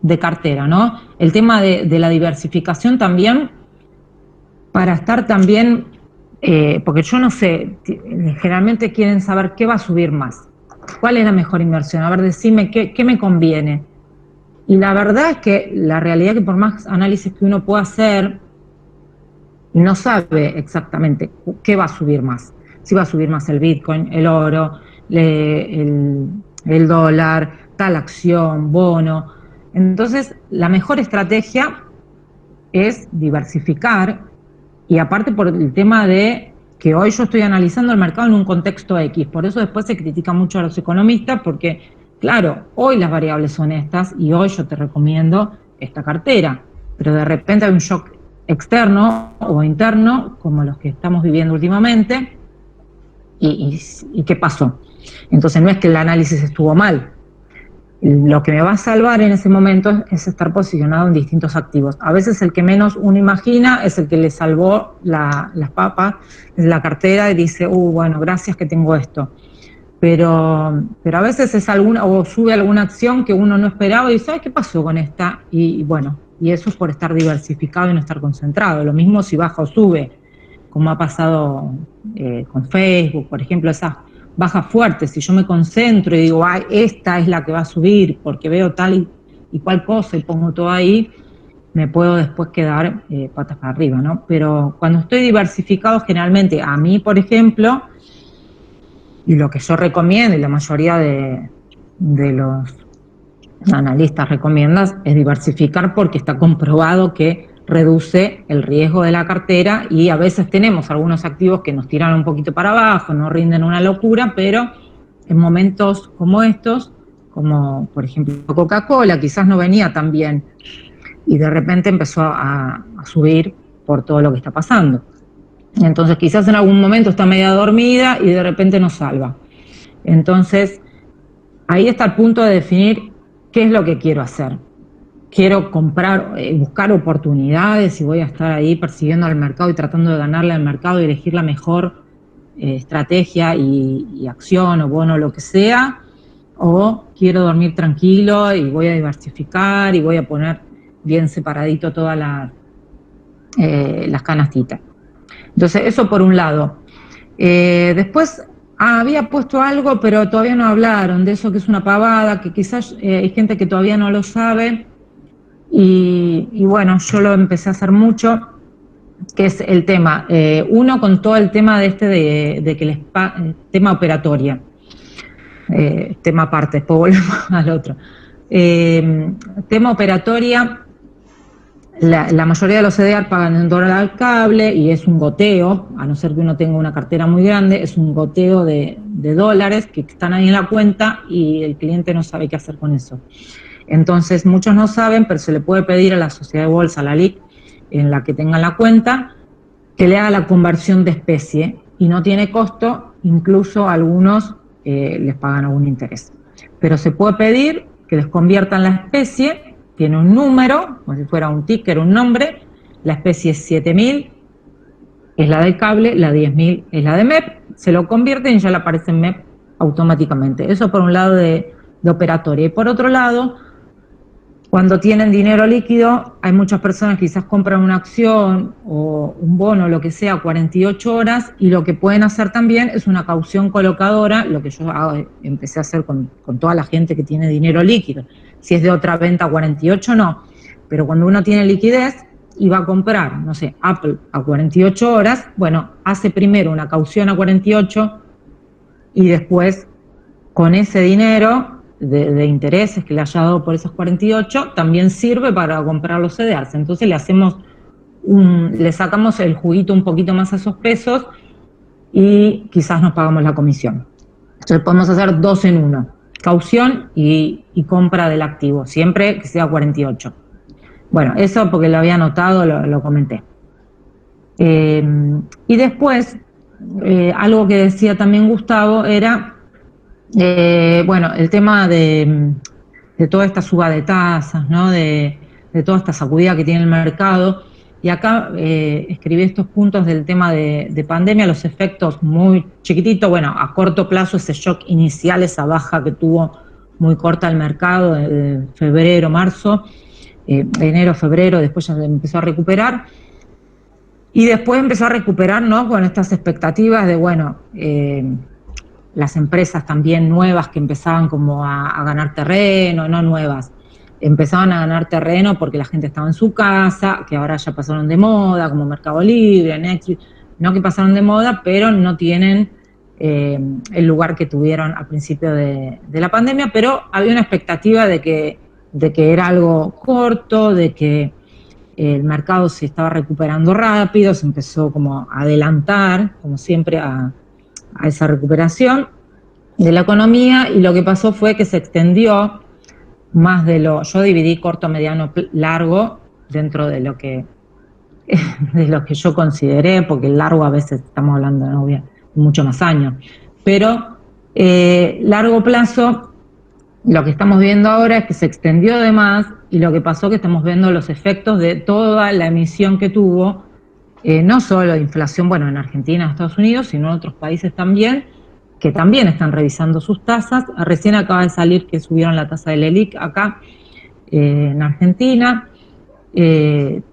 de cartera, ¿no? El tema de la diversificación también, para estar también, porque yo no sé, generalmente quieren saber qué va a subir más, cuál es la mejor inversión, a ver, decime qué me conviene. Y la verdad es que la realidad es que por más análisis que uno pueda hacer, no sabe exactamente qué va a subir más. Si va a subir más el Bitcoin, el oro, el dólar, tal acción, bono. Entonces, la mejor estrategia es diversificar y aparte por el tema de que hoy yo estoy analizando el mercado en un contexto X. Por eso después se critica mucho a los economistas porque, claro, hoy las variables son estas y hoy yo te recomiendo esta cartera. Pero de repente hay un shock externo o interno, como los que estamos viviendo últimamente, y ¿qué pasó? Entonces no es que el análisis estuvo mal. Lo que me va a salvar en ese momento es estar posicionado en distintos activos. A veces el que menos uno imagina es el que le salvó las papas, la cartera y dice, bueno, gracias que tengo esto. Pero a veces es o sube alguna acción que uno no esperaba y dice, ay, ¿qué pasó con esta? Y bueno, y eso es por estar diversificado y no estar concentrado. Lo mismo si baja o sube, como ha pasado con Facebook, por ejemplo, esas bajas fuertes. Si yo me concentro y digo, ay, esta es la que va a subir porque veo tal y cual cosa y pongo todo ahí, me puedo después quedar patas para arriba, ¿no? Pero cuando estoy diversificado, generalmente a mí, por ejemplo, y lo que yo recomiendo y la mayoría de los analistas recomiendan es diversificar porque está comprobado que reduce el riesgo de la cartera y a veces tenemos algunos activos que nos tiran un poquito para abajo, no rinden una locura, pero en momentos como estos, como por ejemplo Coca-Cola, quizás no venía tan bien y de repente empezó a subir por todo lo que está pasando. Entonces quizás en algún momento está media dormida y de repente nos salva. Entonces ahí está el punto de definir qué es lo que quiero hacer. Quiero comprar, buscar oportunidades y voy a estar ahí persiguiendo al mercado y tratando de ganarle al mercado y elegir la mejor estrategia y acción o bono, lo que sea, o quiero dormir tranquilo y voy a diversificar y voy a poner bien separadito todas las canastitas. Entonces, eso por un lado. Después había puesto algo, pero todavía no hablaron de eso, que es una pavada, que quizás hay gente que todavía no lo sabe, y bueno, yo lo empecé a hacer mucho, que es el tema, uno con todo el tema de que el tema operatoria, tema aparte, después volvemos al otro. Tema operatoria, La mayoría de los CDR pagan en dólar al cable y es un goteo, a no ser que uno tenga una cartera muy grande, es un goteo de dólares que están ahí en la cuenta y el cliente no sabe qué hacer con eso. Entonces, muchos no saben, pero se le puede pedir a la sociedad de bolsa, a la LIC, en la que tengan la cuenta, que le haga la conversión de especie y no tiene costo, incluso algunos les pagan algún interés. Pero se puede pedir que les conviertan la especie, tiene un número, como si fuera un ticker, un nombre, la especie es 7000, es la del cable, la 10.000 es la de MEP, se lo convierten y ya le aparece en MEP automáticamente. Eso por un lado de operatoria. Y por otro lado, cuando tienen dinero líquido, hay muchas personas que quizás compran una acción o un bono, lo que sea, 48 horas, y lo que pueden hacer también es una caución colocadora, lo que yo empecé a hacer con toda la gente que tiene dinero líquido. Si es de otra venta 48, no. Pero cuando uno tiene liquidez y va a comprar, no sé, Apple a 48 horas, bueno, hace primero una caución a 48 y después con ese dinero de intereses que le haya dado por esos 48, también sirve para comprar los CDRs. Entonces le sacamos el juguito un poquito más a esos pesos y quizás nos pagamos la comisión. Entonces podemos hacer 2 en 1, caución y compra del activo, siempre que sea 48. Bueno, eso porque lo había anotado, lo comenté. Y después, algo que decía también Gustavo era, bueno, el tema de toda esta suba de tasas, ¿no? De toda esta sacudida que tiene el mercado. Y acá escribí estos puntos del tema de pandemia, los efectos muy chiquititos, bueno, a corto plazo ese shock inicial, esa baja que tuvo muy corta el mercado, de febrero, marzo, enero, febrero, después ya empezó a recuperar. Y después empezó a recuperar, ¿no? Con estas expectativas de, bueno, las empresas también nuevas que empezaban como a ganar terreno, no nuevas, empezaban a ganar terreno porque la gente estaba en su casa, que ahora ya pasaron de moda, como Mercado Libre, Netflix, no que pasaron de moda, pero no tienen el lugar que tuvieron al principio de la pandemia, pero había una expectativa de que era algo corto, de que el mercado se estaba recuperando rápido, se empezó como a adelantar, como siempre, a esa recuperación de la economía, y lo que pasó fue que se extendió más yo dividí corto, mediano, largo dentro de lo que yo consideré, porque el largo a veces estamos hablando de mucho más años, pero largo plazo, lo que estamos viendo ahora es que se extendió de más, y lo que pasó que estamos viendo los efectos de toda la emisión que tuvo, no solo de inflación, bueno, en Argentina, en Estados Unidos, sino en otros países también, que también están revisando sus tasas. Recién acaba de salir que subieron la tasa del ELIC acá, en Argentina.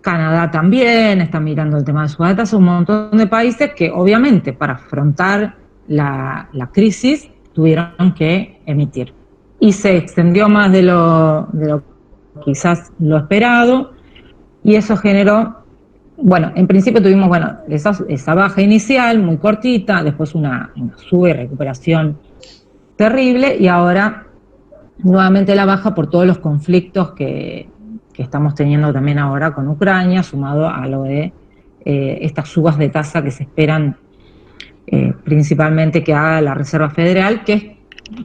Canadá también está mirando el tema de suba de tasas, un montón de países que obviamente para afrontar la crisis tuvieron que emitir. Y se extendió más de lo quizás lo esperado, y eso generó, bueno, en principio tuvimos, bueno, esa baja inicial muy cortita, después una sube y recuperación terrible, y ahora nuevamente la baja por todos los conflictos que estamos teniendo también ahora con Ucrania, sumado a lo de estas subas de tasa que se esperan principalmente que haga la Reserva Federal, que es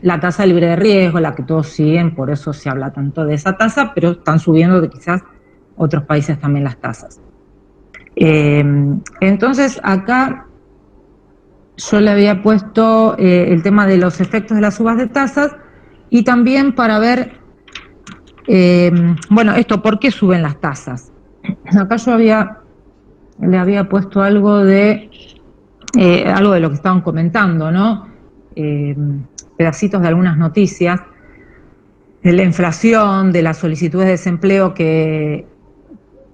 la tasa libre de riesgo, la que todos siguen, por eso se habla tanto de esa tasa, pero están subiendo de quizás otros países también las tasas. Entonces acá yo le había puesto el tema de los efectos de las subas de tasas, y también para ver, bueno, esto, ¿por qué suben las tasas? Acá yo le había puesto algo de lo que estaban comentando, ¿no? Pedacitos de algunas noticias, de la inflación, de las solicitudes de desempleo que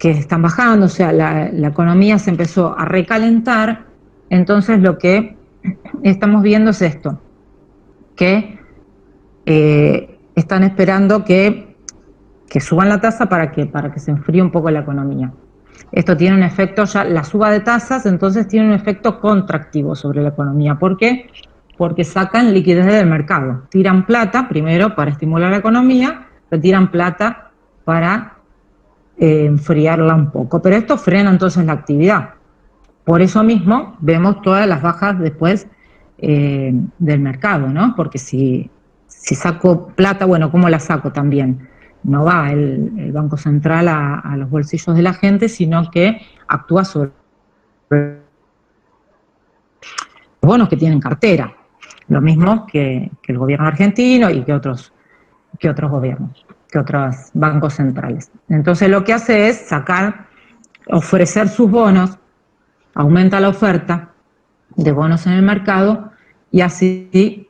están bajando, o sea, la economía se empezó a recalentar. Entonces lo que estamos viendo es esto, que están esperando que suban la tasa para que se enfríe un poco la economía. Esto tiene un efecto, ya la suba de tasas, entonces tiene un efecto contractivo sobre la economía. ¿Por qué? Porque sacan liquidez del mercado. Tiran plata, primero, para estimular la economía, pero tiran plata para enfriarla un poco. Pero esto frena entonces la actividad. Por eso mismo vemos todas las bajas después del mercado, ¿no? Porque si saco plata, bueno, ¿cómo la saco también? No va el Banco Central a los bolsillos de la gente, sino que actúa sobre los bonos que tienen cartera. Lo mismo que el gobierno argentino y que otros gobiernos, que otros bancos centrales. Entonces lo que hace es ofrecer sus bonos, aumenta la oferta de bonos en el mercado y así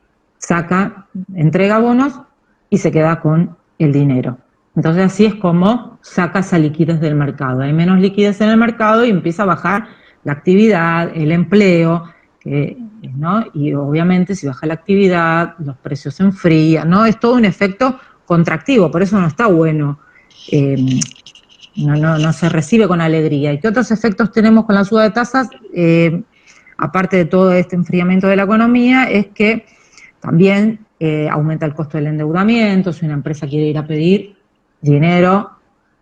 entrega bonos y se queda con el dinero. Entonces así es como saca esa liquidez del mercado. Hay menos liquidez en el mercado y empieza a bajar la actividad, el empleo, ¿no? Y obviamente si baja la actividad, los precios se enfrían, ¿no? Es todo un efecto contractivo, por eso no está bueno. No se recibe con alegría. ¿Y qué otros efectos tenemos con la suba de tasas? Aparte de todo este enfriamiento de la economía, es que también aumenta el costo del endeudamiento. Si una empresa quiere ir a pedir dinero,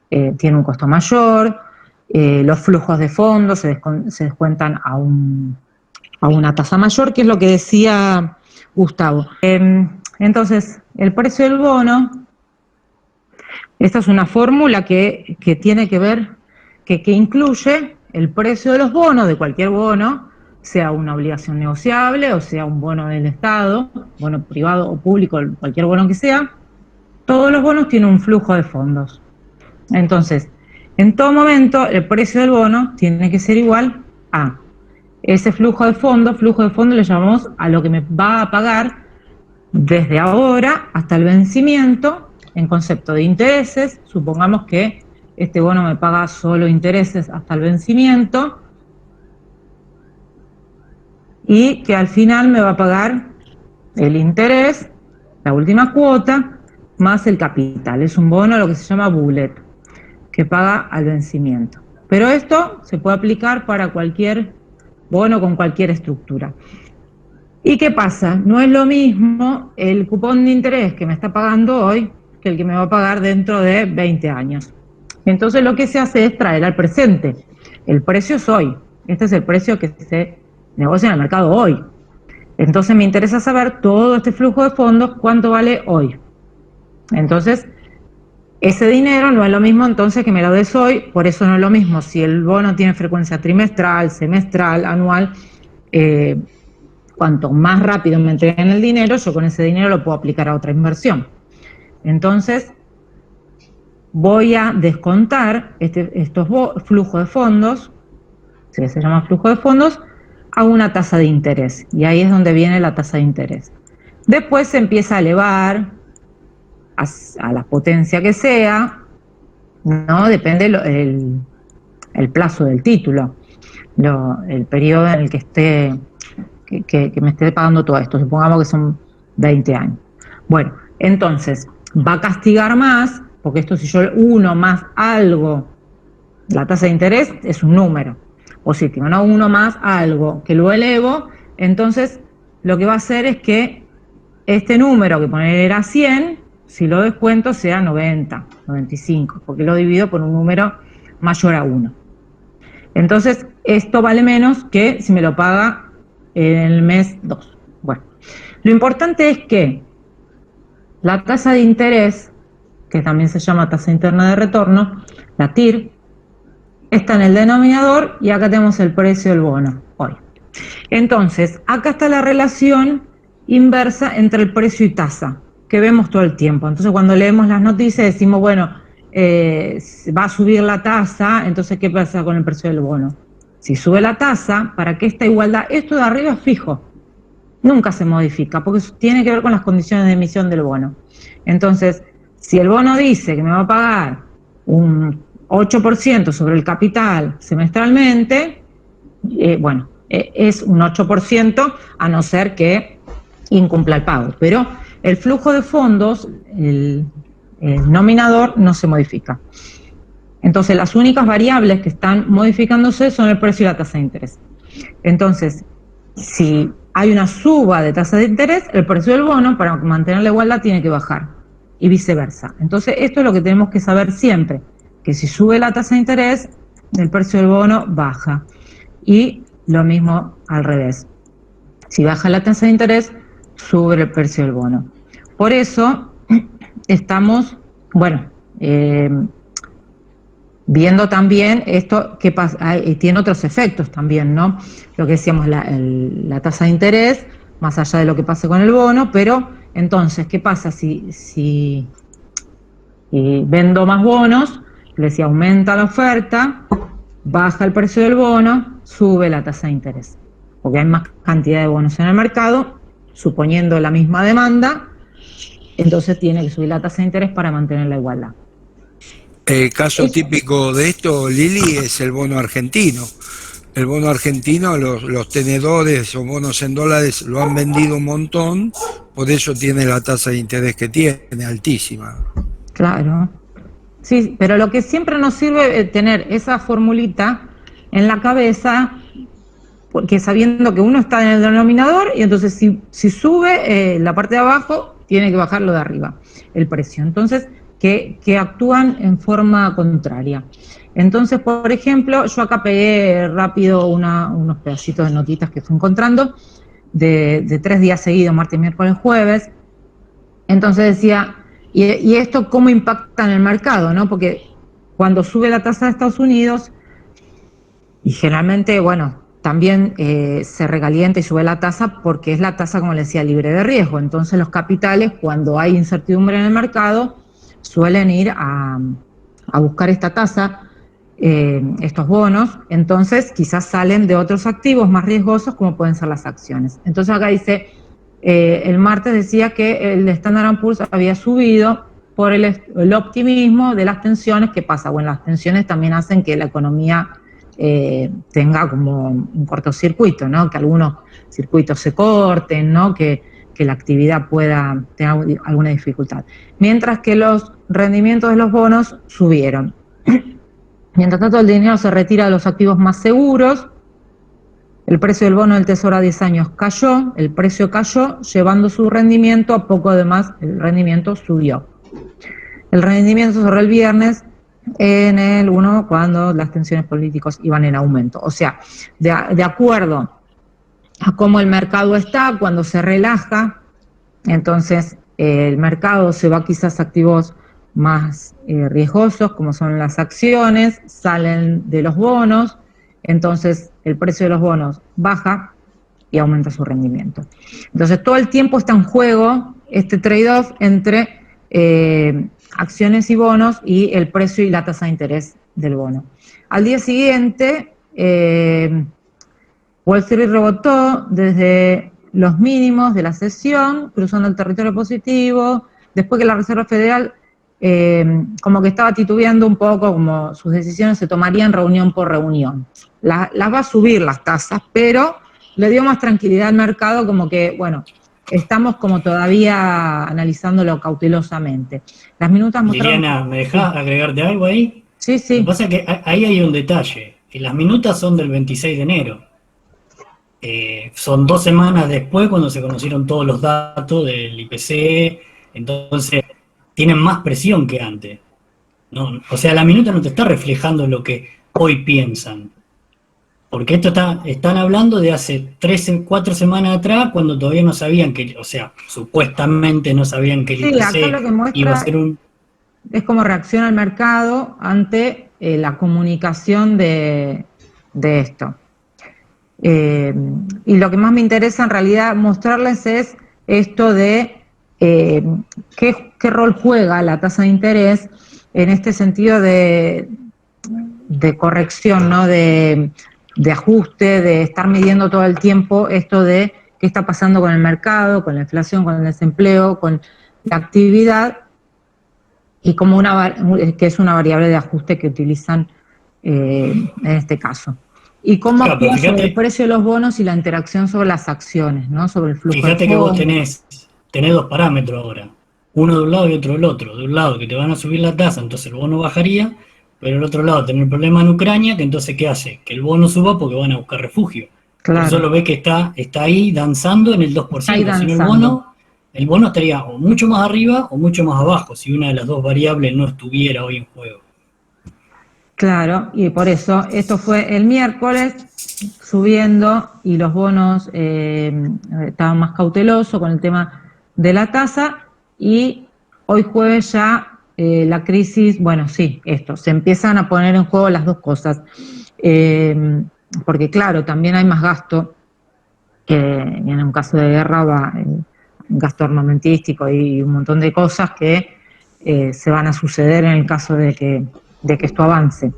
tiene un costo mayor, los flujos de fondos se descuentan a una tasa mayor, que es lo que decía Gustavo. Entonces, el precio del bono, esta es una fórmula que tiene que ver, que incluye el precio de los bonos, de cualquier bono, sea una obligación negociable o sea un bono del Estado, bono privado o público, cualquier bono que sea. Todos los bonos tienen un flujo de fondos. Entonces, en todo momento, el precio del bono tiene que ser igual a ese flujo de fondos. Flujo de fondos le llamamos a lo que me va a pagar desde ahora hasta el vencimiento en concepto de intereses. Supongamos que este bono me paga solo intereses hasta el vencimiento y que al final me va a pagar el interés, la última cuota, más el capital. Es un bono, lo que se llama bullet, que paga al vencimiento. Pero esto se puede aplicar para cualquier bono con cualquier estructura. ¿Y qué pasa? No es lo mismo el cupón de interés que me está pagando hoy que el que me va a pagar dentro de 20 años. Entonces lo que se hace es traer al presente. El precio es hoy. Este es el precio que se negocia en el mercado hoy. Entonces me interesa saber todo este flujo de fondos, cuánto vale hoy. Entonces, ese dinero no es lo mismo entonces que me lo des hoy, por eso no es lo mismo si el bono tiene frecuencia trimestral, semestral, anual. Cuanto más rápido me entreguen el dinero, yo con ese dinero lo puedo aplicar a otra inversión. Entonces, voy a descontar estos flujos de fondos, que se llama flujo de fondos, a una tasa de interés. Y ahí es donde viene la tasa de interés. Después se empieza a elevar a la potencia que sea, ¿no? Depende el plazo del título, el periodo en el que esté, que me esté pagando todo esto. Supongamos que son 20 años. Bueno, entonces, va a castigar más, porque esto si yo uno más algo, la tasa de interés es un número positivo, ¿no? Uno más algo que lo elevo, entonces lo que va a hacer es que este número que poner era 100, si lo descuento sea 90, 95, porque lo divido por un número mayor a 1. Entonces, esto vale menos que si me lo paga en el mes 2. Bueno, lo importante es que la tasa de interés, que también se llama tasa interna de retorno, la TIR, está en el denominador y acá tenemos el precio del bono hoy. Entonces, acá está la relación inversa entre el precio y tasa, que vemos todo el tiempo. Entonces, cuando leemos las noticias decimos, bueno, va a subir la tasa, entonces, ¿qué pasa con el precio del bono? Si sube la tasa, para que esta igualdad, esto de arriba es fijo, nunca se modifica, porque eso tiene que ver con las condiciones de emisión del bono. Entonces, si el bono dice que me va a pagar un 8% sobre el capital semestralmente, es un 8% a no ser que incumpla el pago. Pero el flujo de fondos, el nominador, no se modifica. Entonces, las únicas variables que están modificándose son el precio y la tasa de interés. Entonces, si hay una suba de tasa de interés, el precio del bono, para mantener la igualdad, tiene que bajar, y viceversa. Entonces, esto es lo que tenemos que saber siempre. que si sube la tasa de interés, el precio del bono baja. Y lo mismo al revés. Si baja la tasa de interés, sube el precio del bono. Por eso estamos, viendo también esto que pasa, y tiene otros efectos también, ¿no? Lo que decíamos, la tasa de interés, más allá de lo que pase con el bono, pero entonces, ¿qué pasa si vendo más bonos? Les decía, aumenta la oferta, baja el precio del bono, sube la tasa de interés, porque hay más cantidad de bonos en el mercado, suponiendo la misma demanda, entonces tiene que subir la tasa de interés para mantener la igualdad.
El caso típico de esto, Lili, es el bono argentino. El bono argentino, los tenedores o bonos en dólares lo han vendido un montón, por eso tiene la tasa de interés que tiene, altísima.
Claro. Sí, pero lo que siempre nos sirve es tener esa formulita en la cabeza, porque sabiendo que uno está en el denominador y entonces si sube la parte de abajo, tiene que bajar lo de arriba, el precio. Entonces, que actúan en forma contraria. Entonces, por ejemplo, yo acá pegué rápido unos pedacitos de notitas que fui encontrando de 3 días seguidos, martes, miércoles, jueves. Entonces decía, y esto cómo impacta en el mercado, ¿no? Porque cuando sube la tasa de Estados Unidos, y generalmente, también se recalienta y sube la tasa porque es la tasa, como les decía, libre de riesgo. Entonces los capitales, cuando hay incertidumbre en el mercado, suelen ir a buscar esta tasa, estos bonos, entonces quizás salen de otros activos más riesgosos como pueden ser las acciones. Entonces acá dice, el martes decía que el Standard & Poor's había subido por el optimismo de las tensiones. ¿Qué pasa? Bueno, las tensiones también hacen que la economía tenga como un cortocircuito, ¿no? Que algunos circuitos se corten, ¿no? Que la actividad pueda tener alguna dificultad. Mientras que los rendimientos de los bonos subieron. Mientras tanto, el dinero se retira de los activos más seguros. El precio del bono del Tesoro a 10 años cayó, el precio cayó, llevando su rendimiento a poco de más, el rendimiento subió. El rendimiento sobre el viernes en el 1 cuando las tensiones políticas iban en aumento. O sea, de acuerdo a cómo el mercado está, cuando se relaja, entonces el mercado se va quizás a activos más riesgosos, como son las acciones, salen de los bonos, entonces el precio de los bonos baja y aumenta su rendimiento. Entonces todo el tiempo está en juego este trade-off entre acciones y bonos y el precio y la tasa de interés del bono. Al día siguiente, Wall Street rebotó desde los mínimos de la sesión, cruzando el territorio positivo, después que la Reserva Federal como que estaba titubeando un poco, como sus decisiones se tomarían reunión por reunión. Las va a subir las tasas, pero le dio más tranquilidad al mercado, como que, estamos como todavía analizándolo cautelosamente. Las minutas mostraron...
Liliana, ¿me dejás agregarte algo ahí?
Sí, sí.
Lo que pasa es que ahí hay un detalle. Las minutas son del 26 de enero. Son 2 semanas después cuando se conocieron todos los datos del IPC, entonces tienen más presión que antes. No, o sea, la minuta no te está reflejando lo que hoy piensan. Porque están hablando de hace 4 semanas atrás, cuando todavía no sabían que, o sea, supuestamente no sabían que el IPC
acá lo que muestra
iba a ser
es cómo reacciona el mercado ante la comunicación de esto. Y lo que más me interesa en realidad mostrarles es esto de qué rol juega la tasa de interés en este sentido de corrección, ¿no? De ajuste, de estar midiendo todo el tiempo esto de qué está pasando con el mercado, con la inflación, con el desempleo, con la actividad, y como que es una variable de ajuste que utilizan en este caso. Y cómo actúa sobre el precio de los bonos y la interacción sobre las acciones, ¿no? Sobre el flujo de fondos.
Fíjate que vos tenés 2 parámetros ahora, uno de un lado y otro del otro. De un lado que te van a subir la tasa, entonces el bono bajaría, pero del otro lado tener el problema en Ucrania, que entonces ¿qué hace? Que el bono suba porque van a buscar refugio. Claro. Por eso lo ves que está ahí danzando en el 2%, si no el bono estaría o mucho más arriba o mucho más abajo, si una de las dos variables no estuviera hoy en juego.
Claro, y por eso esto fue el miércoles subiendo y los bonos estaban más cautelosos con el tema de la tasa, y hoy jueves ya la crisis, bueno, sí, esto, se empiezan a poner en juego las dos cosas, porque claro, también hay más gasto, que en un caso de guerra va gasto armamentístico y un montón de cosas que se van a suceder en el caso de que esto avance.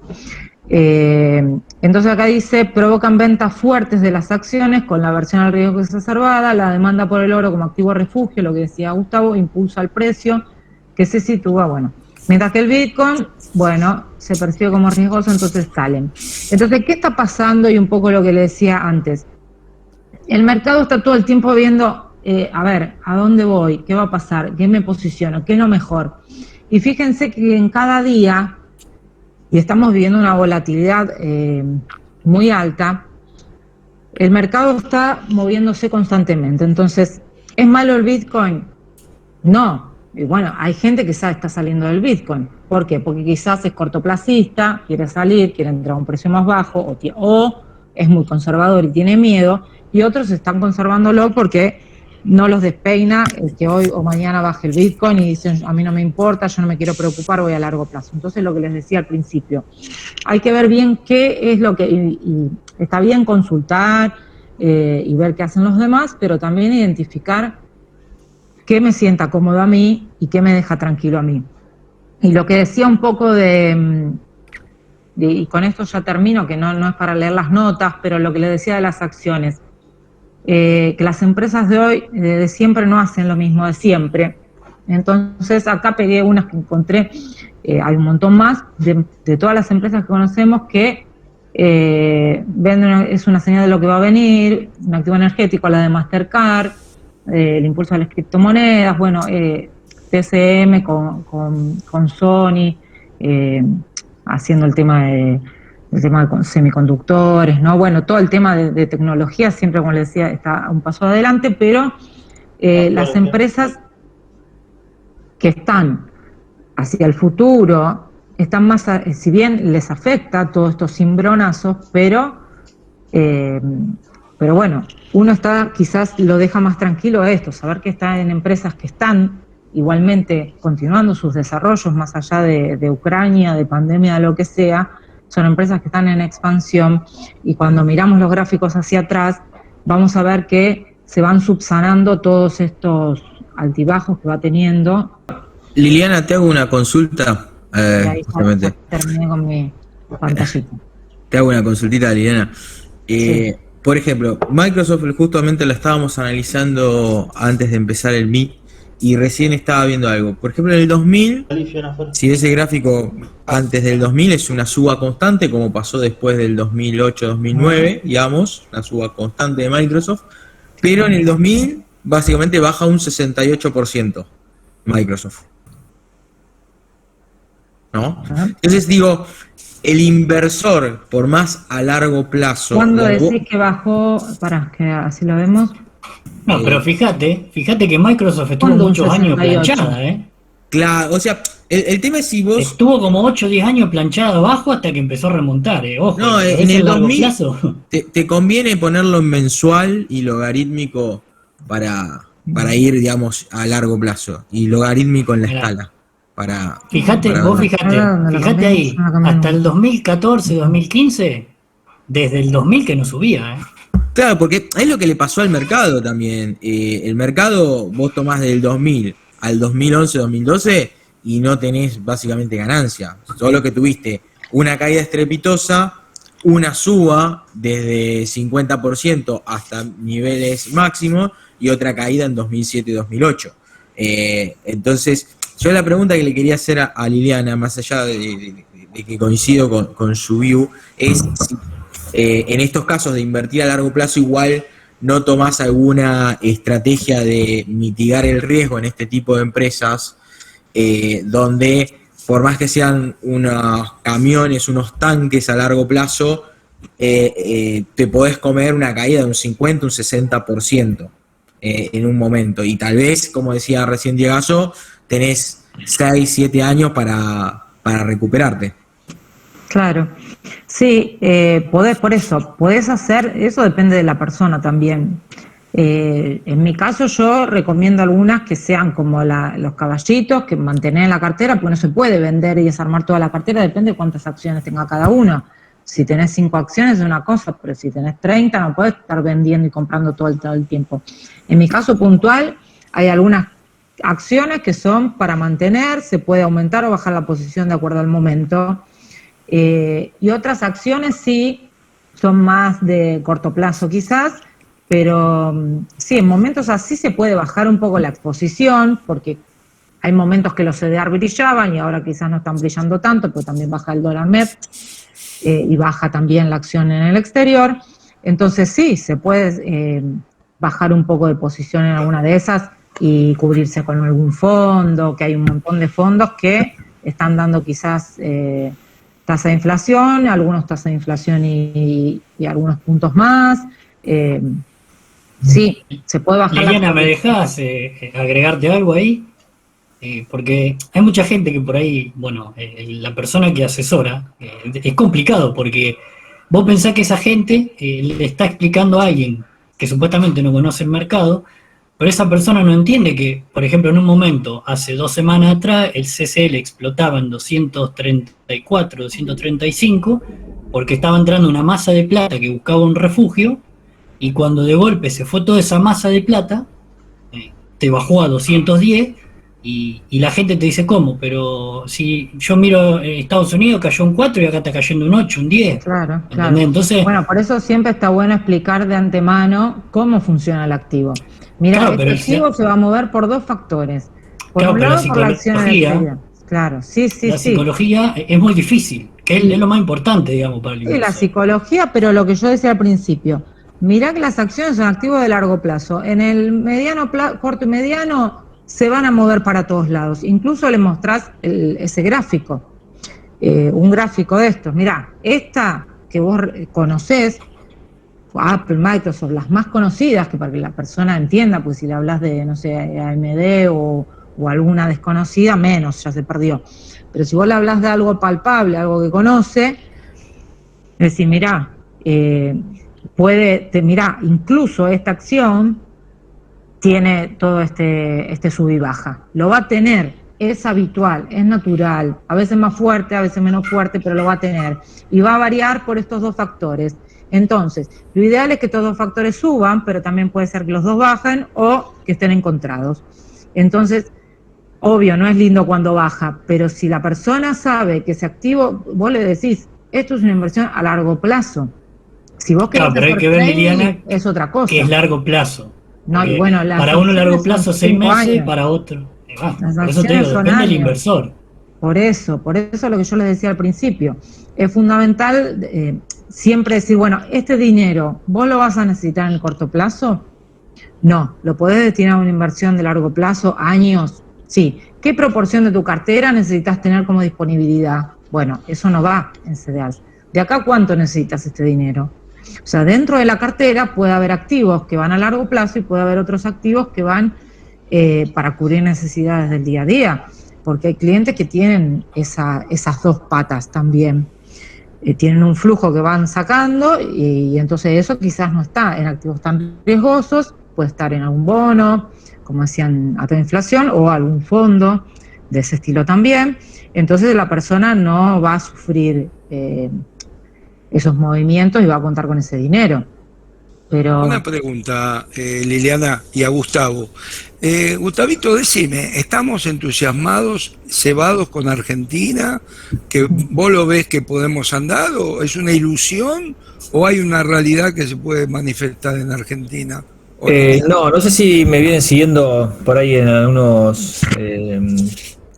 Entonces acá dice, provocan ventas fuertes de las acciones con la aversión al riesgo exacerbada, la demanda por el oro como activo refugio, lo que decía Gustavo, impulsa el precio que se sitúa, bueno, mientras que el Bitcoin, bueno, se percibe como riesgoso, entonces salen. Entonces, ¿qué está pasando? Y un poco lo que le decía antes. El mercado está todo el tiempo viendo, a ver, ¿a dónde voy? ¿Qué va a pasar? ¿Qué me posiciono? ¿Qué es lo mejor? Y fíjense que en cada día, y estamos viviendo una volatilidad muy alta, el mercado está moviéndose constantemente. Entonces, ¿es malo el Bitcoin? No. Y bueno, hay gente que está saliendo del Bitcoin. ¿Por qué? Porque quizás es cortoplacista, quiere salir, quiere entrar a un precio más bajo, o es muy conservador y tiene miedo, y otros están conservándolo porque no los despeina el que hoy o mañana baje el Bitcoin y dicen, a mí no me importa, yo no me quiero preocupar, voy a largo plazo. Entonces, lo que les decía al principio, hay que ver bien qué es lo que, y está bien consultar y ver qué hacen los demás, pero también identificar qué me sienta cómodo a mí y qué me deja tranquilo a mí. Y lo que decía un poco y con esto ya termino, que no es para leer las notas, pero lo que les decía de las acciones, que las empresas de hoy, de siempre, no hacen lo mismo de siempre. Entonces, acá pegué unas que encontré, hay un montón más, de todas las empresas que conocemos que venden, es una señal de lo que va a venir, un activo energético, la de Mastercard, el impulso a las criptomonedas, bueno, TSM con Sony, haciendo el tema de semiconductores, ¿no? Bueno, todo el tema de tecnología, siempre, como les decía, está un paso adelante, pero las empresas que están hacia el futuro están más, si bien les afecta todos estos cimbronazos, pero bueno, uno quizás lo deja más tranquilo esto, saber que está en empresas que están igualmente continuando sus desarrollos más allá de Ucrania, de pandemia, de lo que sea. Son empresas que están en expansión, y cuando miramos los gráficos hacia atrás, vamos a ver que se van subsanando todos estos altibajos que va teniendo.
Liliana, te hago una consulta.
Y ahí
Justamente.
ya terminé con mi pantallita.
Te hago una consultita, Liliana.
Sí.
Por ejemplo, Microsoft justamente la estábamos analizando antes de empezar el Meet, y recién estaba viendo algo. Por ejemplo, en el 2000, si ves el gráfico antes del 2000, es una suba constante, como pasó después del 2008-2009, digamos, una suba constante de Microsoft, pero en el 2000 básicamente baja un 68% Microsoft. ¿No? Entonces digo, el inversor, por más a largo plazo...
¿Cuándo decís que bajó? Para que así lo vemos.
No, pero fíjate que Microsoft estuvo muchos años planchada, ¿eh?
Claro, o sea, el tema es si vos...
Estuvo como 8 o 10 años planchada abajo hasta que empezó a remontar, Ojo,
no, en el 2000
plazo.
Te conviene ponerlo en mensual y logarítmico para ir, digamos, a largo plazo. Y logarítmico en la escala. Fíjate
ahí, hasta el 2014, 2015, desde el 2000 que no subía,
Claro, porque es lo que le pasó al mercado también. El mercado, vos tomás del 2000 al 2011, 2012 y no tenés básicamente ganancia. Solo que tuviste una caída estrepitosa, una suba desde 50% hasta niveles máximos y otra caída en 2007 y 2008. Entonces, yo la pregunta que le quería hacer a Liliana, más allá de que coincido con su view, es si en estos casos de invertir a largo plazo igual no tomás alguna estrategia de mitigar el riesgo en este tipo de empresas, donde por más que sean unos camiones, unos tanques a largo plazo, te podés comer una caída de un 50, un 60% en un momento. Y tal vez, como decía recién Diegazo, tenés 6, 7 años para recuperarte.
Claro, sí, podés hacer, eso depende de la persona también. En mi caso yo recomiendo algunas que sean como los caballitos, que mantener en la cartera, porque no se puede vender y desarmar toda la cartera, depende de cuántas acciones tenga cada uno. Si tenés 5 acciones es una cosa, pero si tenés 30 no podés estar vendiendo y comprando todo el tiempo. En mi caso puntual hay algunas acciones que son para mantener, se puede aumentar o bajar la posición de acuerdo al momento. Y otras acciones sí son más de corto plazo quizás, pero sí, en momentos así se puede bajar un poco la exposición, porque hay momentos que los CDR brillaban y ahora quizás no están brillando tanto, pero también baja el dólar MEP y baja también la acción en el exterior. Entonces sí, se puede bajar un poco de posición en alguna de esas y cubrirse con algún fondo, que hay un montón de fondos que están dando quizás tasa de inflación, algunos tasa de inflación y algunos puntos más. Sí, se puede bajar.
Liliana, ¿me dejás agregarte algo ahí? Porque hay mucha gente que por ahí, bueno, la persona que asesora, es complicado porque vos pensás que esa gente le está explicando a alguien que supuestamente no conoce el mercado, pero esa persona no entiende que, por ejemplo, en un momento, hace 2 semanas atrás, el CCL explotaba en 234, 235, porque estaba entrando una masa de plata que buscaba un refugio, y cuando de golpe se fue toda esa masa de plata, te bajó a 210, y la gente te dice, ¿cómo? Pero si yo miro Estados Unidos cayó un 4 y acá está cayendo un 8, un 10.
Claro, claro.
Entonces,
bueno, por eso siempre está bueno explicar de antemano cómo funciona el activo. Mira,
claro,
este activo se va a mover por 2 factores. Por
claro,
un
pero
lado, por la acción en el exterior. Claro, sí.
La psicología es muy difícil, que es lo más importante, digamos, para el inversor.
Sí, la psicología, pero lo que yo decía al principio, mirá que las acciones son activos de largo plazo. En el corto y mediano se van a mover para todos lados. Incluso le mostrás ese gráfico, un gráfico de estos. Mirá, esta que vos conocés, Apple, Microsoft, las más conocidas, que para que la persona entienda, pues si le hablas de, no sé, AMD o alguna desconocida, menos, ya se perdió. Pero si vos le hablas de algo palpable, algo que conoce, decir, mirá, mirá, incluso esta acción tiene todo este sub y baja. Lo va a tener, es habitual, es natural, a veces más fuerte, a veces menos fuerte, pero lo va a tener. Y va a variar por estos 2 factores. Entonces, lo ideal es que estos 2 factores suban, pero también puede ser que los 2 bajen o que estén encontrados. Entonces, obvio, no es lindo cuando baja, pero si la persona sabe que ese activo, vos le decís, esto es una inversión a largo plazo. Si vos querés
pero hay que ver, Liliana,
es otra cosa.
Que es largo plazo.
No, y bueno,
para uno largo plazo 6 meses,
años.
Para otro.
Por
eso te digo, depende del inversor. Por
eso lo que yo les decía al principio. Es fundamental siempre decir, bueno, este dinero, ¿vos lo vas a necesitar en el corto plazo? No, lo podés destinar a una inversión de largo plazo, años, sí. ¿Qué proporción de tu cartera necesitas tener como disponibilidad? Bueno, eso no va en CDRs. ¿De acá cuánto necesitas este dinero? O sea, dentro de la cartera puede haber activos que van a largo plazo y puede haber otros activos que van para cubrir necesidades del día a día, porque hay clientes que tienen esas 2 patas también. Tienen un flujo que van sacando y entonces eso quizás no está en activos tan riesgosos, puede estar en algún bono, como decían, a toda inflación, o algún fondo de ese estilo también. Entonces la persona no va a sufrir esos movimientos y va a contar con ese dinero. Pero...
Una pregunta, Liliana, y a Gustavo. Gustavito, decime, ¿estamos entusiasmados, cebados con Argentina? ¿Que vos lo ves que podemos andar? ¿O es una ilusión? ¿O hay una realidad que se puede manifestar en Argentina?
No sé si me vienen siguiendo por ahí en algunos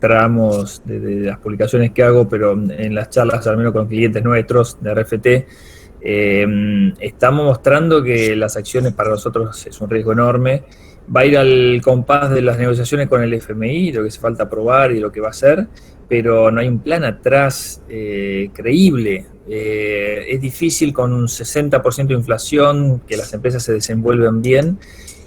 tramos de las publicaciones que hago, pero en las charlas, al menos con clientes nuestros de RFT, estamos mostrando que las acciones para nosotros es un riesgo enorme va a ir al compás de las negociaciones con el FMI, de lo que hace falta aprobar y lo que va a hacer, pero no hay un plan atrás creíble. Es difícil con un 60% de inflación que las empresas se desenvuelven bien,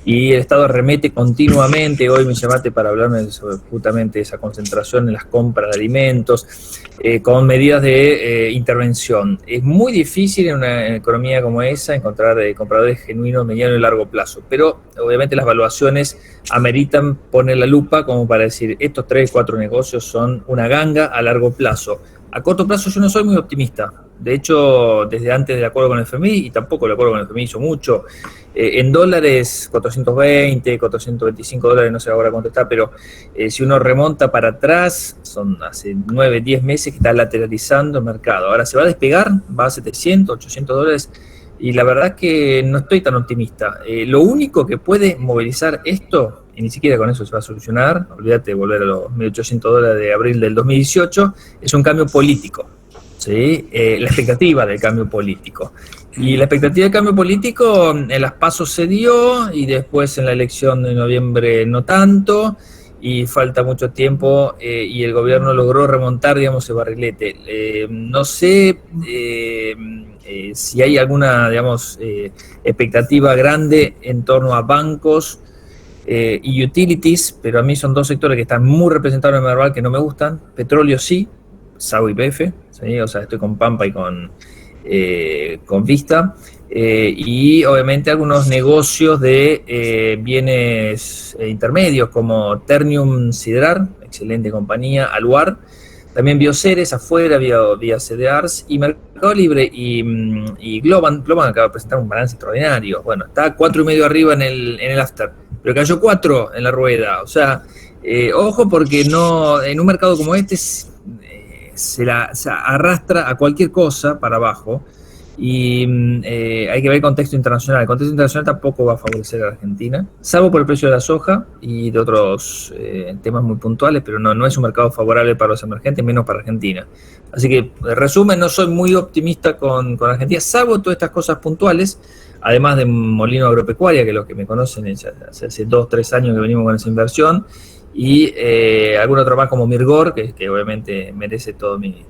y el Estado remete continuamente. Hoy me llamaste para hablarme sobre justamente esa concentración en las compras de alimentos, con medidas de intervención. Es muy difícil en una economía como esa encontrar compradores genuinos mediano y largo plazo, pero obviamente las valuaciones ameritan poner la lupa como para decir, estos 3, 4 negocios son una ganga a largo plazo. A corto plazo yo no soy muy optimista. De hecho, desde antes del acuerdo con el FMI, y tampoco el acuerdo con el FMI hizo mucho, en dólares 420, 425 dólares, no sé ahora cuánto está, pero si uno remonta para atrás, son hace 9, 10 meses que está lateralizando el mercado. Ahora se va a despegar, va a 700, 800 dólares, y la verdad que no estoy tan optimista. Lo único que puede movilizar esto, y ni siquiera con eso se va a solucionar, olvídate de volver a los 1.800 dólares de abril del 2018, es un cambio político. ¿Sí? La expectativa del cambio político. Y la expectativa del cambio político en las PASO se dio, y después en la elección de noviembre no tanto, y falta mucho tiempo, y el gobierno logró remontar, digamos, el barrilete. No sé si hay alguna, digamos, expectativa grande en torno a bancos y utilities, pero a mí son dos sectores que están muy representados en el Merval que no me gustan. Petróleo sí, SAU y YPF, ¿sí? O sea, estoy con Pampa y con Vista, y obviamente algunos negocios de bienes intermedios como Ternium Siderar, excelente compañía, Aluar, también Bioceres afuera vía CDRs, y Mercado Libre y Globan. Globan acaba de presentar un balance extraordinario. Bueno, está 4,5 arriba en el after, pero cayó 4 en la rueda. O sea, ojo, porque no, en un mercado como este se arrastra a cualquier cosa para abajo, y hay que ver el contexto internacional. El contexto internacional tampoco va a favorecer a la Argentina, salvo por el precio de la soja y de otros temas muy puntuales, pero no es un mercado favorable para los emergentes, menos para Argentina. Así que, en resumen, no soy muy optimista con Argentina, salvo todas estas cosas puntuales, además de Molino Agropecuaria, que los que me conocen, hace 2, 3 años que venimos con esa inversión, y algún otro más como Mirgor, que obviamente merece toda mi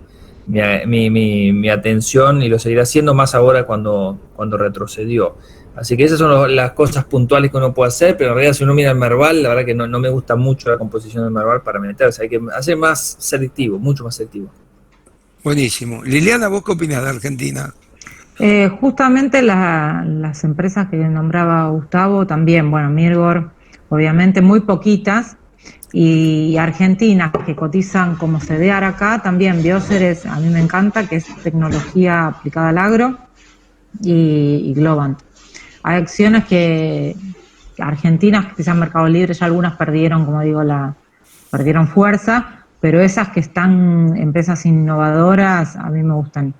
atención, y lo seguirá haciendo más ahora cuando retrocedió. Así que esas son las cosas puntuales que uno puede hacer, pero en realidad si uno mira el Merval, la verdad que no me gusta mucho la composición del Merval para meterse. Hay que hacer más selectivo, mucho más selectivo.
Buenísimo. Liliana, ¿vos qué opinás de Argentina?
Justamente las empresas que nombraba Gustavo también, bueno, Mirgor, obviamente muy poquitas, y argentinas que cotizan como CDR acá, también Bioceres, a mí me encanta, que es tecnología aplicada al agro, y Globant. Hay acciones que argentinas, que sean Mercado Libre, ya algunas perdieron, como digo, perdieron fuerza, pero esas que están, empresas innovadoras, a mí me gustan.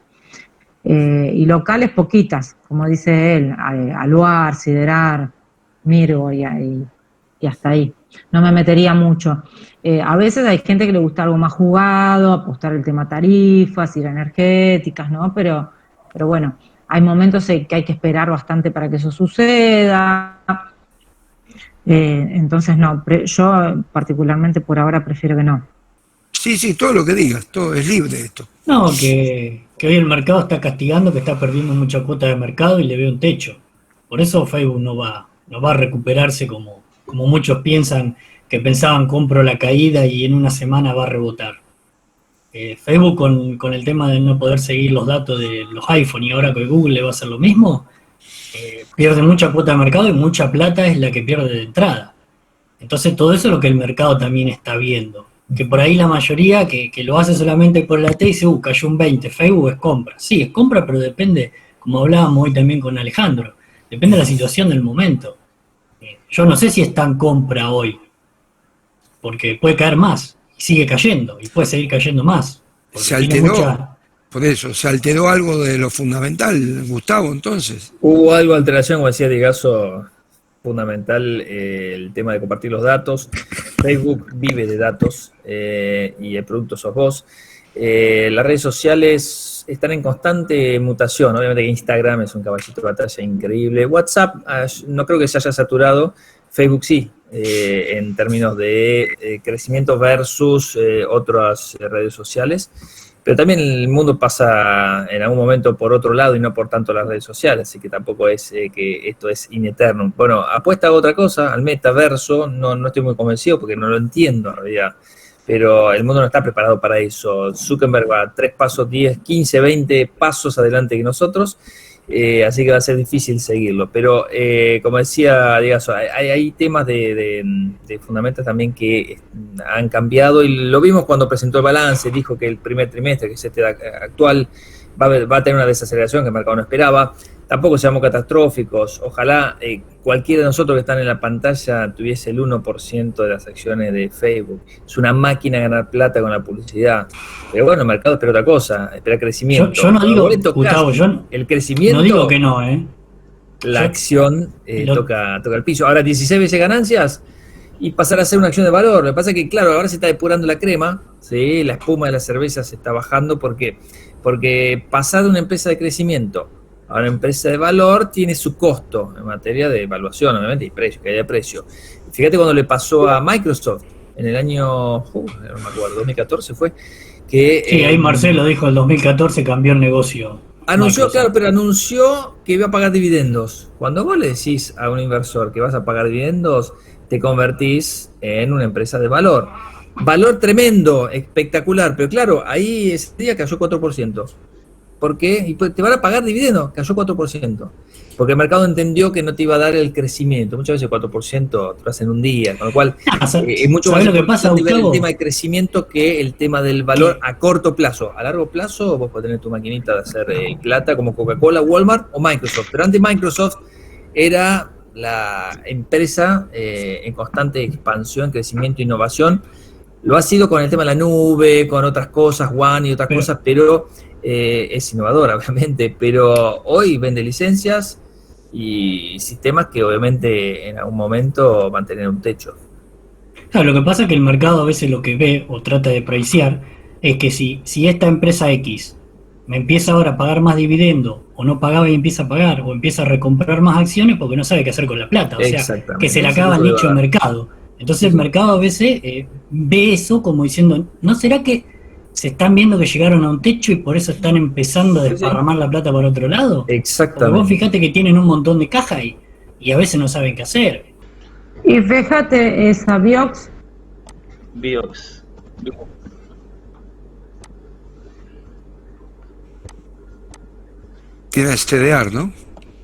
Y locales poquitas, como dice él, Aluar, Siderar, Mirgo y hasta ahí. No me metería mucho. A veces hay gente que le gusta algo más jugado, apostar el tema tarifas, ir a energéticas, ¿no? Pero bueno, hay momentos que hay que esperar bastante para que eso suceda. Entonces no, yo particularmente por ahora prefiero que no.
Sí, todo lo que digas, todo es libre esto.
No, que hoy el mercado está castigando, que está perdiendo mucha cuota de mercado y le ve un techo. Por eso Facebook no va a recuperarse como muchos pensaban compro la caída y en una semana va a rebotar. Facebook con el tema de no poder seguir los datos de los iPhone, y ahora que Google le va a hacer lo mismo, pierde mucha cuota de mercado y mucha plata es la que pierde de entrada. Entonces todo eso es lo que el mercado también está viendo. Que por ahí la mayoría que lo hace solamente por la T dice, cayó un 20, Facebook es compra. Sí, es compra, pero depende, como hablábamos hoy también con Alejandro, depende de la situación del momento. Yo no sé si es tan compra hoy, porque puede caer más, y sigue cayendo, y puede seguir cayendo más.
Se alteró, por eso, se alteró algo de lo fundamental, Gustavo, entonces.
Hubo algo de alteración, como decía Digazo, fundamental, el tema de compartir los datos. Facebook vive de datos, y el producto sos vos. Las redes sociales están en constante mutación. Obviamente que Instagram es un caballito de batalla increíble. WhatsApp no creo que se haya saturado. Facebook sí, en términos de crecimiento versus otras redes sociales. Pero también el mundo pasa en algún momento por otro lado y no por tanto las redes sociales, así que tampoco es que esto es in eternum. Bueno, apuesta a otra cosa, al metaverso, no estoy muy convencido porque no lo entiendo en realidad, pero el mundo no está preparado para eso. Zuckerberg va 3 pasos, 10, 15, 20 pasos adelante que nosotros, así que va a ser difícil seguirlo. Pero como decía Diego, hay temas de fundamentos también que han cambiado y lo vimos cuando presentó el balance, dijo que el primer trimestre, que es este actual, va a tener una desaceleración que el mercado no esperaba. Tampoco seamos catastróficos, ojalá cualquiera de nosotros que están en la pantalla tuviese el 1% de las acciones de Facebook. Es una máquina de ganar plata con la publicidad. Pero bueno, el mercado espera otra cosa, espera crecimiento.
Yo no digo, Gustavo,
el crecimiento,
no digo que no,
la acción toca el piso. Ahora 16 veces ganancias y pasar a ser una acción de valor. Lo que pasa es que, claro, ahora se está depurando la crema, ¿sí? La espuma de la cerveza se está bajando porque pasar de una empresa de crecimiento a una empresa de valor tiene su costo en materia de evaluación, obviamente, y precio, caída de precio. Fíjate cuando le pasó a Microsoft en el año, no me acuerdo, 2014 fue, que...
Sí, ahí Marcelo dijo el 2014 cambió el negocio.
Anunció,
Microsoft.
claro, pero anunció que iba a pagar dividendos. Cuando vos le decís a un inversor que vas a pagar dividendos, te convertís en una empresa de valor. Valor tremendo, espectacular, pero claro, ahí ese día cayó 4%. ¿Por qué? Y pues te van a pagar dividendos, cayó 4%. Porque el mercado entendió que no te iba a dar el crecimiento. Muchas veces 4% te lo hacen un día, con lo cual es mucho más
lo que pasa,
importante ver el
Gustavo?
tema de crecimiento que el tema del valor a corto plazo. A largo plazo vos podés tener tu maquinita de hacer plata como Coca-Cola, Walmart o Microsoft. Pero antes Microsoft era la empresa en constante expansión, crecimiento e innovación. Lo ha sido con el tema de la nube, con otras cosas, One y otras cosas, pero es innovadora, obviamente. Pero hoy vende licencias y sistemas que obviamente en algún momento van a tener un techo.
Claro, lo que pasa es que el mercado a veces lo que ve o trata de pricear es que si esta empresa X me empieza ahora a pagar más dividendo, o no pagaba y empieza a pagar, o empieza a recomprar más acciones porque no sabe qué hacer con la plata, o sea, que se le acaba el nicho de mercado. Entonces el mercado a veces ve eso como diciendo, ¿no será que se están viendo que llegaron a un techo y por eso están empezando a desparramar la plata por otro lado?
Exactamente.
Porque vos fíjate que tienen un montón de caja y a veces no saben qué hacer.
Y fíjate, esa Biox,
Tiene STDR, ¿no?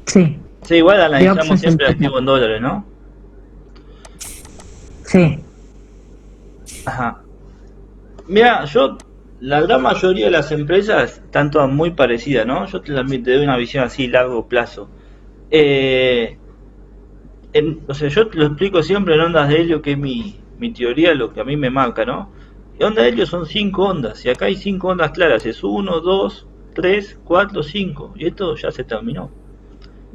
sí,
Sí, igual analizamos
Biox es
siempre
el-
activo en dólares, ¿no?
sí.
Ajá. Mira, la gran mayoría de las empresas están todas muy parecidas, ¿no? Yo te doy una visión así, largo plazo. O sea, yo te lo explico siempre en ondas de helio, que es mi teoría, lo que a mí me marca, ¿no? Y ondas de helio son 5 ondas, y acá hay 5 ondas claras, es 1, 2, 3, 4, 5, y esto ya se terminó.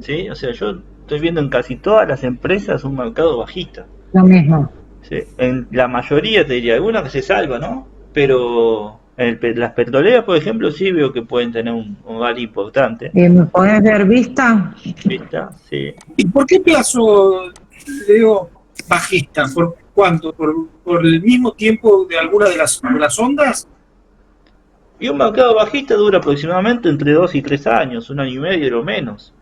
¿Sí? O sea, yo estoy viendo en casi todas las empresas un mercado bajista.
Lo mismo.
Sí, en la mayoría te diría, alguna que se salva, ¿no? Pero las petroleras, por ejemplo, sí veo que pueden tener un rally importante.
¿Me podés ver vista?
¿Vista? Sí.
¿Y por qué plazo, Leo, bajista? ¿Por cuánto? ¿Por el mismo tiempo de alguna de las ondas?
Y un mercado bajista dura aproximadamente entre 2 y 3 años, 1 año y medio o menos.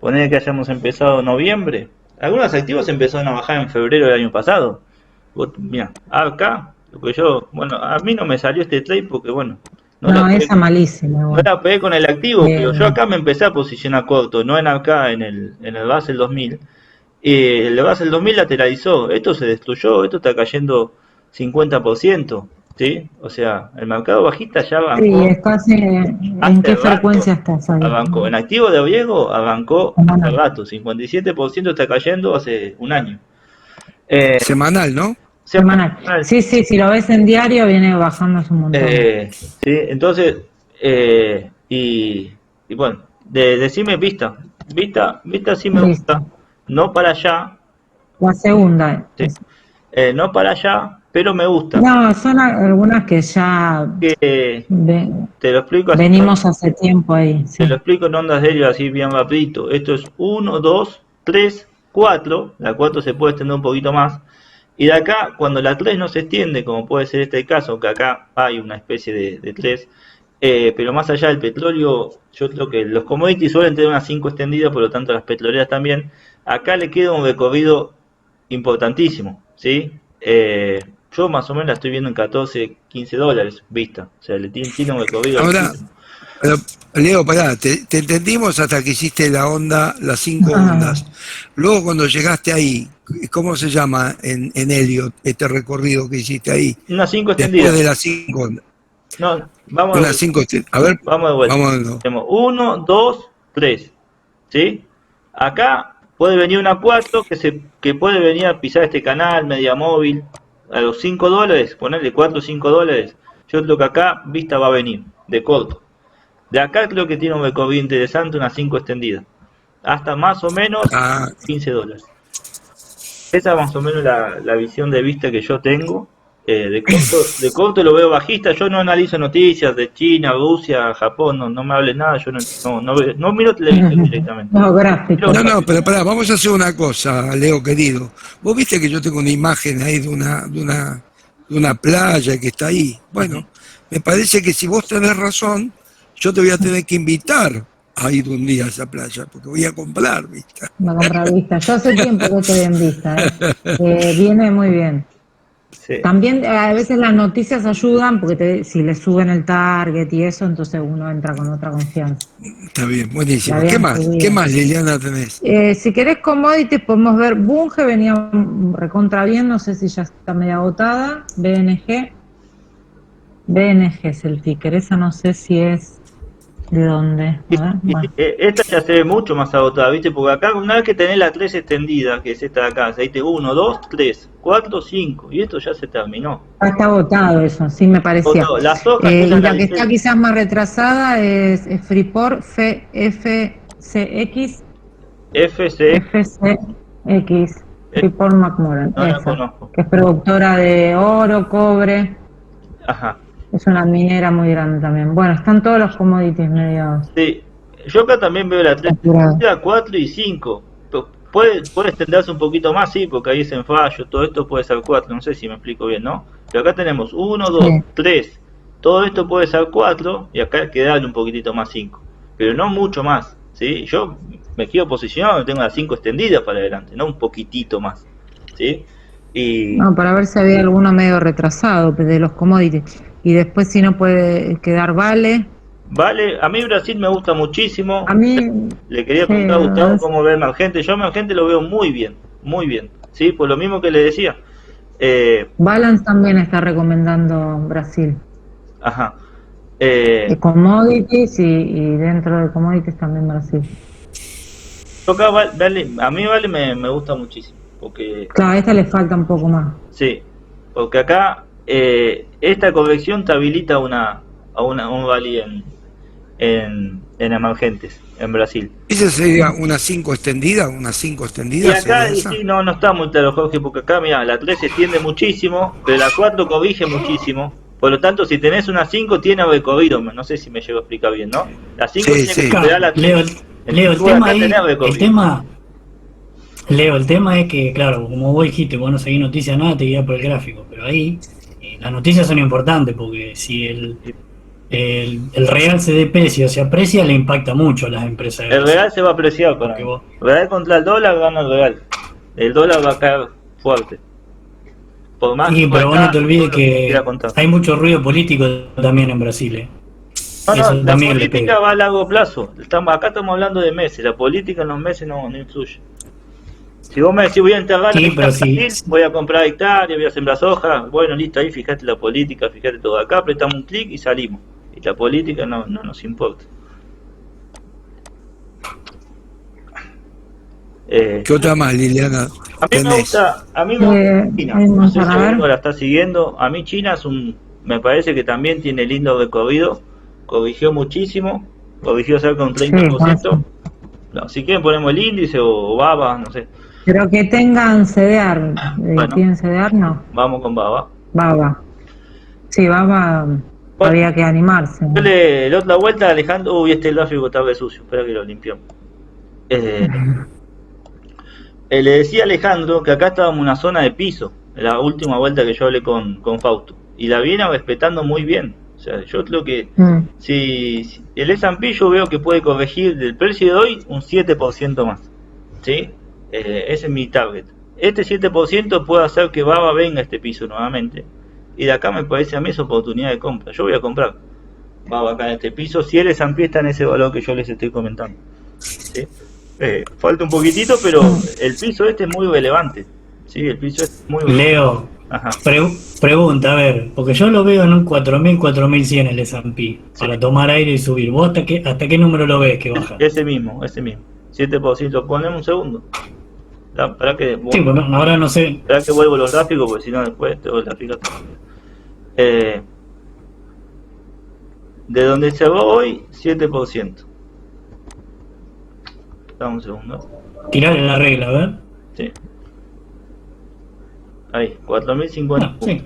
Poner que hayamos empezado en noviembre. Algunos activos empezaron a bajar en febrero del año pasado. Mira, acá, lo que bueno, a mí no me salió este trade porque, bueno,
No, esa malísima.
no
Bueno.
la pegué con el activo,
Bien.
pero yo acá me empecé a posicionar corto, no acá en el Russell 2000. El Russell 2000 lateralizó, esto se destruyó, esto está cayendo 50%, ¿sí? O sea, el mercado bajista ya arrancó.
Sí, estás ¿en
Hace
qué
rato
frecuencia estás ahí?
Arrancó. En activo de riesgo arrancó
Semanal.
hace rato, 57% está cayendo hace un año.
Semanal, ¿no?
Semanal. Sí, si lo ves en diario viene bajando hace un montón.
Sí, entonces, y bueno, decime Vista sí me
Listo.
gusta, no para allá,
La segunda.
sí, no para allá, pero me gusta.
No, son algunas que ya
Que te lo explico así,
venimos hace tiempo ahí. Sí.
te lo explico en ondas de helio así bien rapidito. Esto es 1, 2, 3, 4, la 4 se puede extender un poquito más, y de acá, cuando la 3 no se extiende, como puede ser este caso, que acá hay una especie de 3, pero más allá del petróleo, yo creo que los commodities suelen tener unas 5 extendidas, por lo tanto las petroleras también, acá le queda un recorrido importantísimo, ¿sí? Yo más o menos la estoy viendo en 14, 15 dólares vista, o sea, tiene un recorrido
Ahora,
altísimo.
pero, Leo, pará, te entendimos hasta que hiciste la onda, las 5 ondas. Luego cuando llegaste ahí, ¿cómo se llama en Elliot este recorrido que hiciste ahí?
Unas 5
Después
extendidas.
de las 5 ondas.
No, vamos
Unas 5 a ver,
vamos de vuelta.
vamos de nuevo.
Tenemos 1, 2, 3, ¿sí? Acá puede venir una 4 que puede venir a pisar este canal, media móvil, a los 5 dólares, ponerle 4 o 5 dólares. Yo creo que acá Vista va a venir, de corto. De acá creo que tiene un recorrido interesante, unas 5 extendidas. Hasta más o menos 15 dólares. Esa es más o menos la visión de Vista que yo tengo. De corto lo veo bajista. Yo no analizo noticias de China, Rusia, Japón, no me hables nada. Yo no miro televisión directamente.
No, gráfico.
No, pero pará, vamos a hacer una cosa, Leo querido. Vos viste que yo tengo una imagen ahí de una playa que está ahí. Bueno, me parece que si vos tenés razón, yo te voy a tener que invitar a ir un día a esa playa, porque voy a comprar Vista.
Va a comprar Vista. Yo hace tiempo que estoy en Vista. Viene muy bien.
Sí.
También a veces las noticias ayudan porque si le suben el target y eso, entonces uno entra con otra confianza.
Está bien, buenísimo.
La
¿Qué
habían
más?
subido.
¿Qué más, Liliana, tenés?
Si querés commodities, podemos ver Bunge, venía recontra bien, no sé si ya está media agotada. BNG es el ticker, esa no sé si es de dónde. A ver, bueno.
Esta ya se ve mucho más agotada, ¿viste? Porque acá una vez que tenés la 3 extendida, que es esta de acá, ahí te 1, 2, 3, 4, 5, y esto ya se terminó.
Está agotado eso, sí me parecía.
Agotado. Las hojas
Y
esas
la que
dice-
está quizás más retrasada es Freeport FCX,
FC,
Freeport McMoran,
no la
esa,
conozco.
que es productora de oro, cobre,
Ajá.
es una minera muy grande también. Bueno, están todos los commodities medio
Sí. Yo acá también veo la 3,
saturados.
4 y 5. Puede extenderse un poquito más, sí, porque ahí es en fallo, todo esto puede ser 4, no sé si me explico bien, ¿no? Pero acá tenemos 1, 2,
Sí.
3, todo esto puede ser 4 y acá hay que darle un poquitito más 5, pero no mucho más, ¿sí? Yo me quedo posicionado, tengo las 5 extendidas para adelante, no un poquitito más, ¿sí? Y
No, para ver si había alguno medio retrasado de los commodities. Y después si no puede quedar Vale.
vale, a mí Brasil me gusta muchísimo.
A mí,
Le quería
sí,
preguntar a Gustavo
es-
cómo ve Emergente. Yo Emergente lo veo muy bien, ¿sí? Por lo mismo que le decía.
Balance también está recomendando Brasil.
Ajá.
Commodities y dentro de commodities también Brasil.
Yo acá a mí Vale me gusta muchísimo, porque
Claro, a esta le falta un poco más.
sí, porque acá esta corrección te habilita un Vale en emergentes, en Brasil.
¿Esa sería una 5 extendida? ¿Una 5
Y
extendida?
acá
sería esa?
sí, no está muy claro, Jorge, porque acá, mira, la 3 se extiende muchísimo, pero la 4 corrige muchísimo. Por lo tanto, si tenés una 5, tiene recorrido. No sé si me llego a explicar bien, ¿no? La 5
Sí,
tiene
sí.
que superar la 3.
Leo, el
Acá
tema ahí,
tenés recorrido.
el tema es que, claro, como vos dijiste, vos no seguís noticias nada, te guías por el gráfico, pero ahí las noticias son importantes porque si el real CDP si se aprecia, le impacta mucho a las empresas.
El real se va a apreciar para
Porque
mí.
vos-
Real contra el dólar gana el real. El dólar va a caer fuerte. Por más
Sí, pero vos no te olvides
todo lo quiera
que
contar.
hay mucho ruido político también en Brasil.
No,
Eso
la
también le
política
pega.
va a largo plazo. Acá estamos hablando de meses. La política en los meses no influye. Si vos me decís voy a enterrar
Sí,
la
pero
Brasil, voy a comprar hectáreas, voy a sembrar soja, bueno, listo, ahí fíjate la política, fíjate todo. Acá apretamos un clic y salimos. Y la política no nos importa.
¿Qué otra más, Liliana?
A mí me
tenés?
gusta China.
hay
No
más
sé si
para ver.
alguno la está siguiendo. A mí China me parece que también tiene lindo recorrido. Corrigió muchísimo. Corrigió cerca de un 30%. No, si quieren ponemos el índice o BABA, no sé.
Pero que tengan CDR.
Bueno.
¿Tienen CDR? No.
Vamos con BABA.
Baba. Sí, Baba. Había que animarse.
Yo le doy la vuelta a Alejandro. Uy, este gráfico está re sucio. Espera que lo limpiamos. Le decía a Alejandro que acá estábamos en una zona de piso, en la última vuelta que yo hablé con Fausto, y la viene respetando muy bien. O sea, yo creo que si el S&P yo veo que puede corregir del precio de hoy un 7% más, ¿sí? Ese es mi target. Este 7% puede hacer que Baba venga a este piso nuevamente, y de acá me parece a mí esa oportunidad de compra. Yo voy a comprar Baba acá en este piso si el S&P está en ese valor que yo les estoy comentando, ¿sí? Falta un poquitito, pero el piso este es muy relevante. Sí, el piso este es muy relevante.
Leo,
Ajá.
pregunta, a ver, porque yo lo veo en un 4000, 4100 el S&P, para tomar aire y subir. ¿Vos hasta qué número lo ves que baja?
Ese mismo. 7%. Poneme un segundo. Para que,
Sí, bueno, ahora no sé.
Espera que vuelvo los gráficos, porque si no después te voy a gráficos. De donde se va hoy, 7%. Dame un segundo.
Tirarle la regla, a ver.
Sí. Ahí, 4050.
Sí,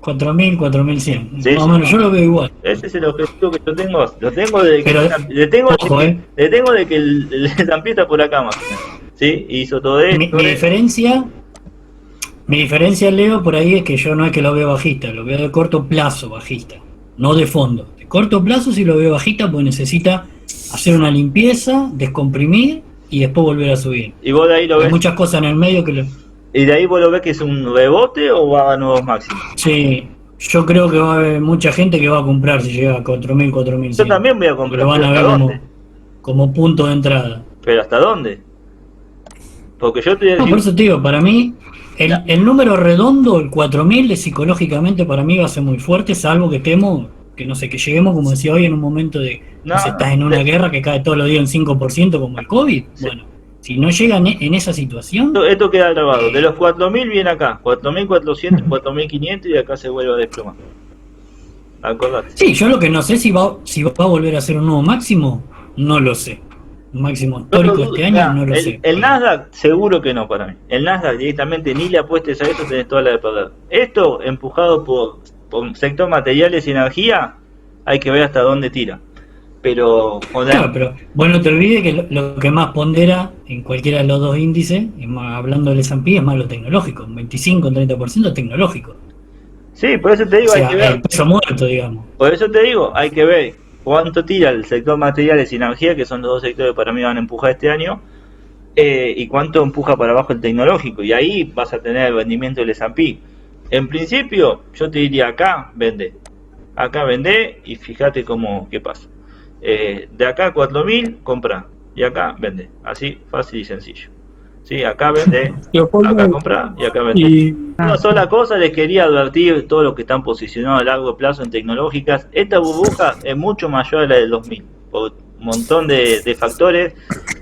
4000, 4100.
Sí,
Más o menos, yo lo veo igual.
Ese es el objetivo que yo tengo. Lo tengo desde que.
Pero,
le tengo
ojo,
de que el S&P está por acá más o menos. ¿Sí? Hizo todo esto.
Mi diferencia, Leo, por ahí es que yo no es que lo veo bajista, lo veo de corto plazo bajista, no de fondo. De corto plazo sí lo veo bajista porque necesita hacer una limpieza, descomprimir y después volver a subir.
Y vos de ahí lo ves.
Hay muchas cosas en el medio que lo...
¿Y de ahí vos lo ves que es un rebote o va a nuevos máximos?
Sí, yo creo que va a haber mucha gente que va a comprar si llega a 4000, 4100.
Yo también voy a comprar.
Lo van a ver como punto de entrada.
¿Pero hasta dónde? Porque yo te
por eso te digo, para mí, el número redondo, el 4000, psicológicamente para mí va a ser muy fuerte, salvo que temo que no sé, que lleguemos, como decía hoy, en un momento de no sé, estás en una guerra que cae todos los días en 5% como el COVID. Sí. Bueno, si no llegan en esa situación...
Esto queda grabado. De los 4000 viene acá, 4400, 4500 y acá se vuelve a desplomar. Acordate.
Sí, yo lo que no sé si va a volver a ser un nuevo máximo, no lo sé. Un máximo histórico este año, no lo sé.
El Nasdaq seguro que no para mí. El Nasdaq directamente ni le apuestes a esto, tenés toda la de perder. Esto empujado por sector materiales y energía, hay que ver hasta dónde tira. Pero,
claro, pero bueno, te olvides que lo que más pondera en cualquiera de los dos índices, hablando del S&P, es más lo tecnológico, un 25-30% tecnológico.
Sí, por eso te digo,
o sea,
hay que ver.
El peso muerto, digamos.
Por eso te digo, hay que ver cuánto tira el sector materiales y energía, que son los dos sectores que para mí van a empujar este año, y cuánto empuja para abajo el tecnológico. Y ahí vas a tener el rendimiento del S&P. En principio, yo te diría acá vende y fíjate qué pasa. De acá 4000 compra y acá vende, así fácil y sencillo. Sí, acá vende, acá compra y acá vende. Una sola cosa les quería advertir todos los que están posicionados a largo plazo en tecnológicas: esta burbuja es mucho mayor a la del 2000 por un montón de factores.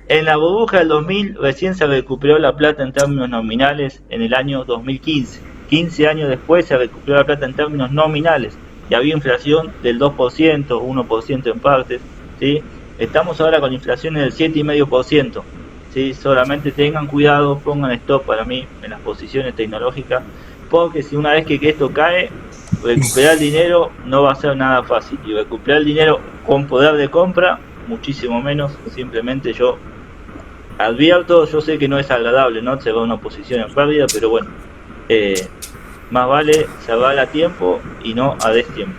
En la burbuja del 2000 recién se recuperó la plata en términos nominales en el año 2015. 15 años después se recuperó la plata en términos nominales y había inflación del 2%, 1% en partes, ¿sí? Estamos ahora con inflaciones del 7,5%, ¿sí? Solamente tengan cuidado, pongan stop para mí en las posiciones tecnológicas, porque si una vez que esto cae, recuperar dinero no va a ser nada fácil, y recuperar el dinero con poder de compra, muchísimo menos. Simplemente yo advierto, yo sé que no es agradable, ¿no? Se va a una posición en pérdida, pero bueno, más vale cerrar a tiempo y no a destiempo.